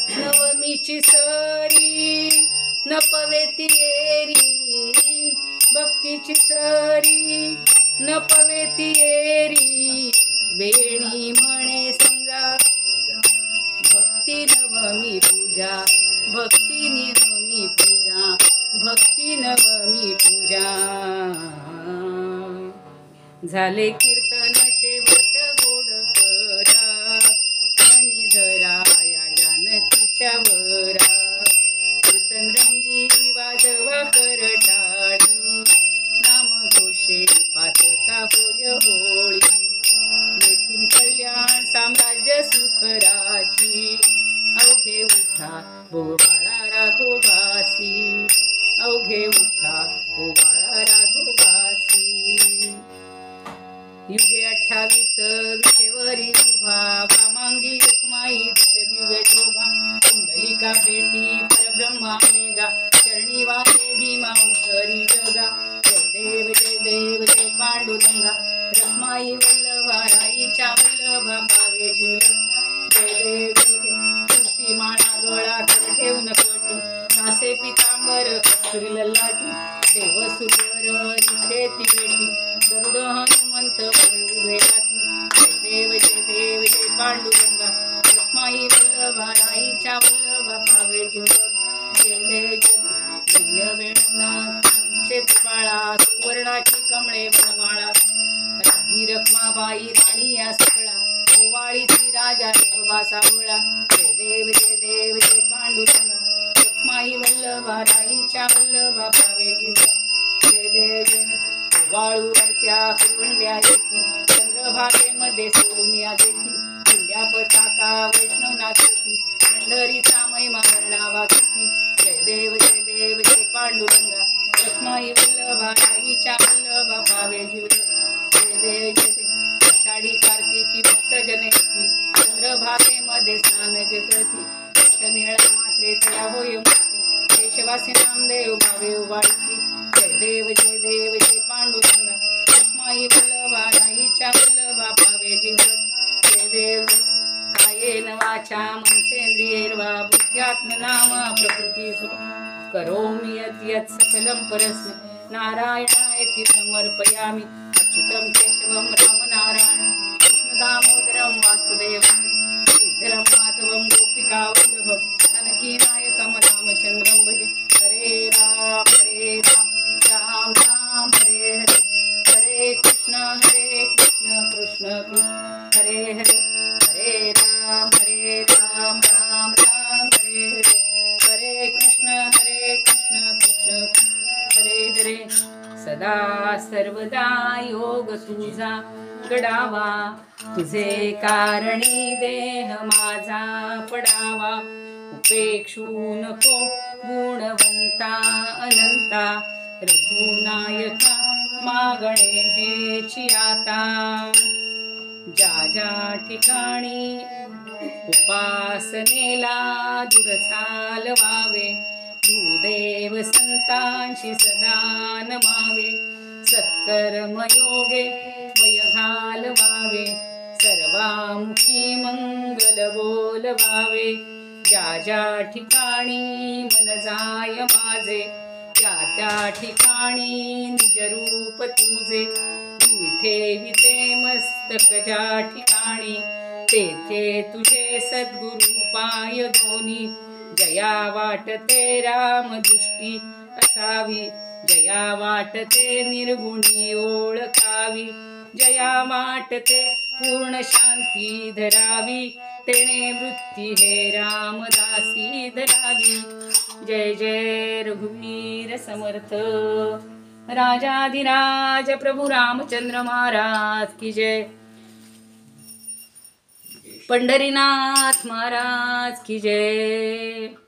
नवमीची सरी नपवेती एरी, भक्तीची सरी नपवेती एरी. वेणी म्हणे समजा, भक्ती नवमी पूजा, भक्ती नवमी पूजा, भक्ती नवमी पूजा. झाले कीर्तन शेवट गोड करा, मनी धरा या जानकीच्या वरा. कीर्तन रंगी वाजवा करटाळी, नाम घोषे पातका होय होळी. येथून कल्याण साम्राज्य सुख राशी, अवघे उठा गोबाळा राघोबासी, अवघे उठा गोबाळा राघोबासी. युगे 28 विठेवरी उभा वामांगी रखमाई दिस दिव्य शोभा कुंडलिका भेटी परब्रह्मा मेघा चरणी वाहे भीमा उत्तरी जगा जय देव जय पांडुरंगा रखमाई वल्लभा राईच्या वल्लभा पावे जीवलग जय देव तुळशी माळा गळा कर ठेवून कटी नासे पितांबर कस्तुरी ललाटी देव सुरवर इथे ती भेटी गरुड हनुमंत पुढे उभे राहती जय देव जय पांडुरंगा रखमाई वल्लभा राईच्या वल्लभा पावे जीवलग जय देव वेणुनाथ शेतपाळा सुवर्णाची कमळे वनमाळा राही रखमाबाई राणी या सकळा ओवाळीची राजा विठोबा सावळा जय देव जय पांडुरंगा रखमाई वल्लभा राईच्या वल्लभा पावे जीवलग जय देव वाळू वरत्या कुरवंड्या येती चंद्रभागेमध्ये सोनिया देती पिंड्या पताका वैष्णव नाचती पंढरीचा महिमा वर्णावा किती जय देव जय पांडुरंगा रखमाई वल्लभा राईच्या वल्लभा पावे जीवलग जय देव आषाढी कार्तिकी भक्त जनेती चंद्रभागेमध्ये स्नान जगती निळा मात्रे तया होय मुक्ती देशवासी नामदेव भावे उभारती जय देव जय पांडुरंगा रखमाई वल्लभा राईच्या वल्लभा पावे जीवलग जय देव कायेन वाचा मनसेंद्रियैर्वा बुद्ध्यात्मनामा प्रकृती करोमि यत् सकलं परस्मै नारायणायति समर्पयामि अच्युतं केशवं रामनारायणं कृष्णदामोदरं वासुदेवं श्रीधरं माधवं गोपिकावल्लभं जानकीनायकं रामचन्द्रं भजे हरे राम राम राम हरे हरे हरे कृष्ण कृष्ण कृष्ण हरे हरे हरे राम राम राम हरे हरे हरे कृष्ण कृष्ण हरे हरे सदा सर्वदा योग तुझा घडावा तुझे कारणी देह माझा पडावा उपेक्षू नको गुणवंता अनंता रघुनायका मागणे हेची आता ज्या ज्या ठिकाणी उपासनेला दूर चालवावे भूदेव संतांशी सदा नमावे सत्कर्मयोगे वय घालवावे सर्वामुखी मंगल बोलवावे ज्या ज्या ठिकाणी मन जाय माझे त्या ठिकाणी निज रूप तुझे ठेविते मस्तक ज्या ठिकाणी तेथे तुझे सद्गुरु पाय दोन्ही जया वाटते राम दृष्टी असावी जया वाटते निर्गुणी ओळखावी जया वाटते पूर्ण शांती धरावी तेणे वृत्ती हे रामदासी धरावी जय जय रघुवीर समर्थ राजाधिराज प्रभु रामचंद्र महाराज की जय पंढरीनाथ महाराज की जय।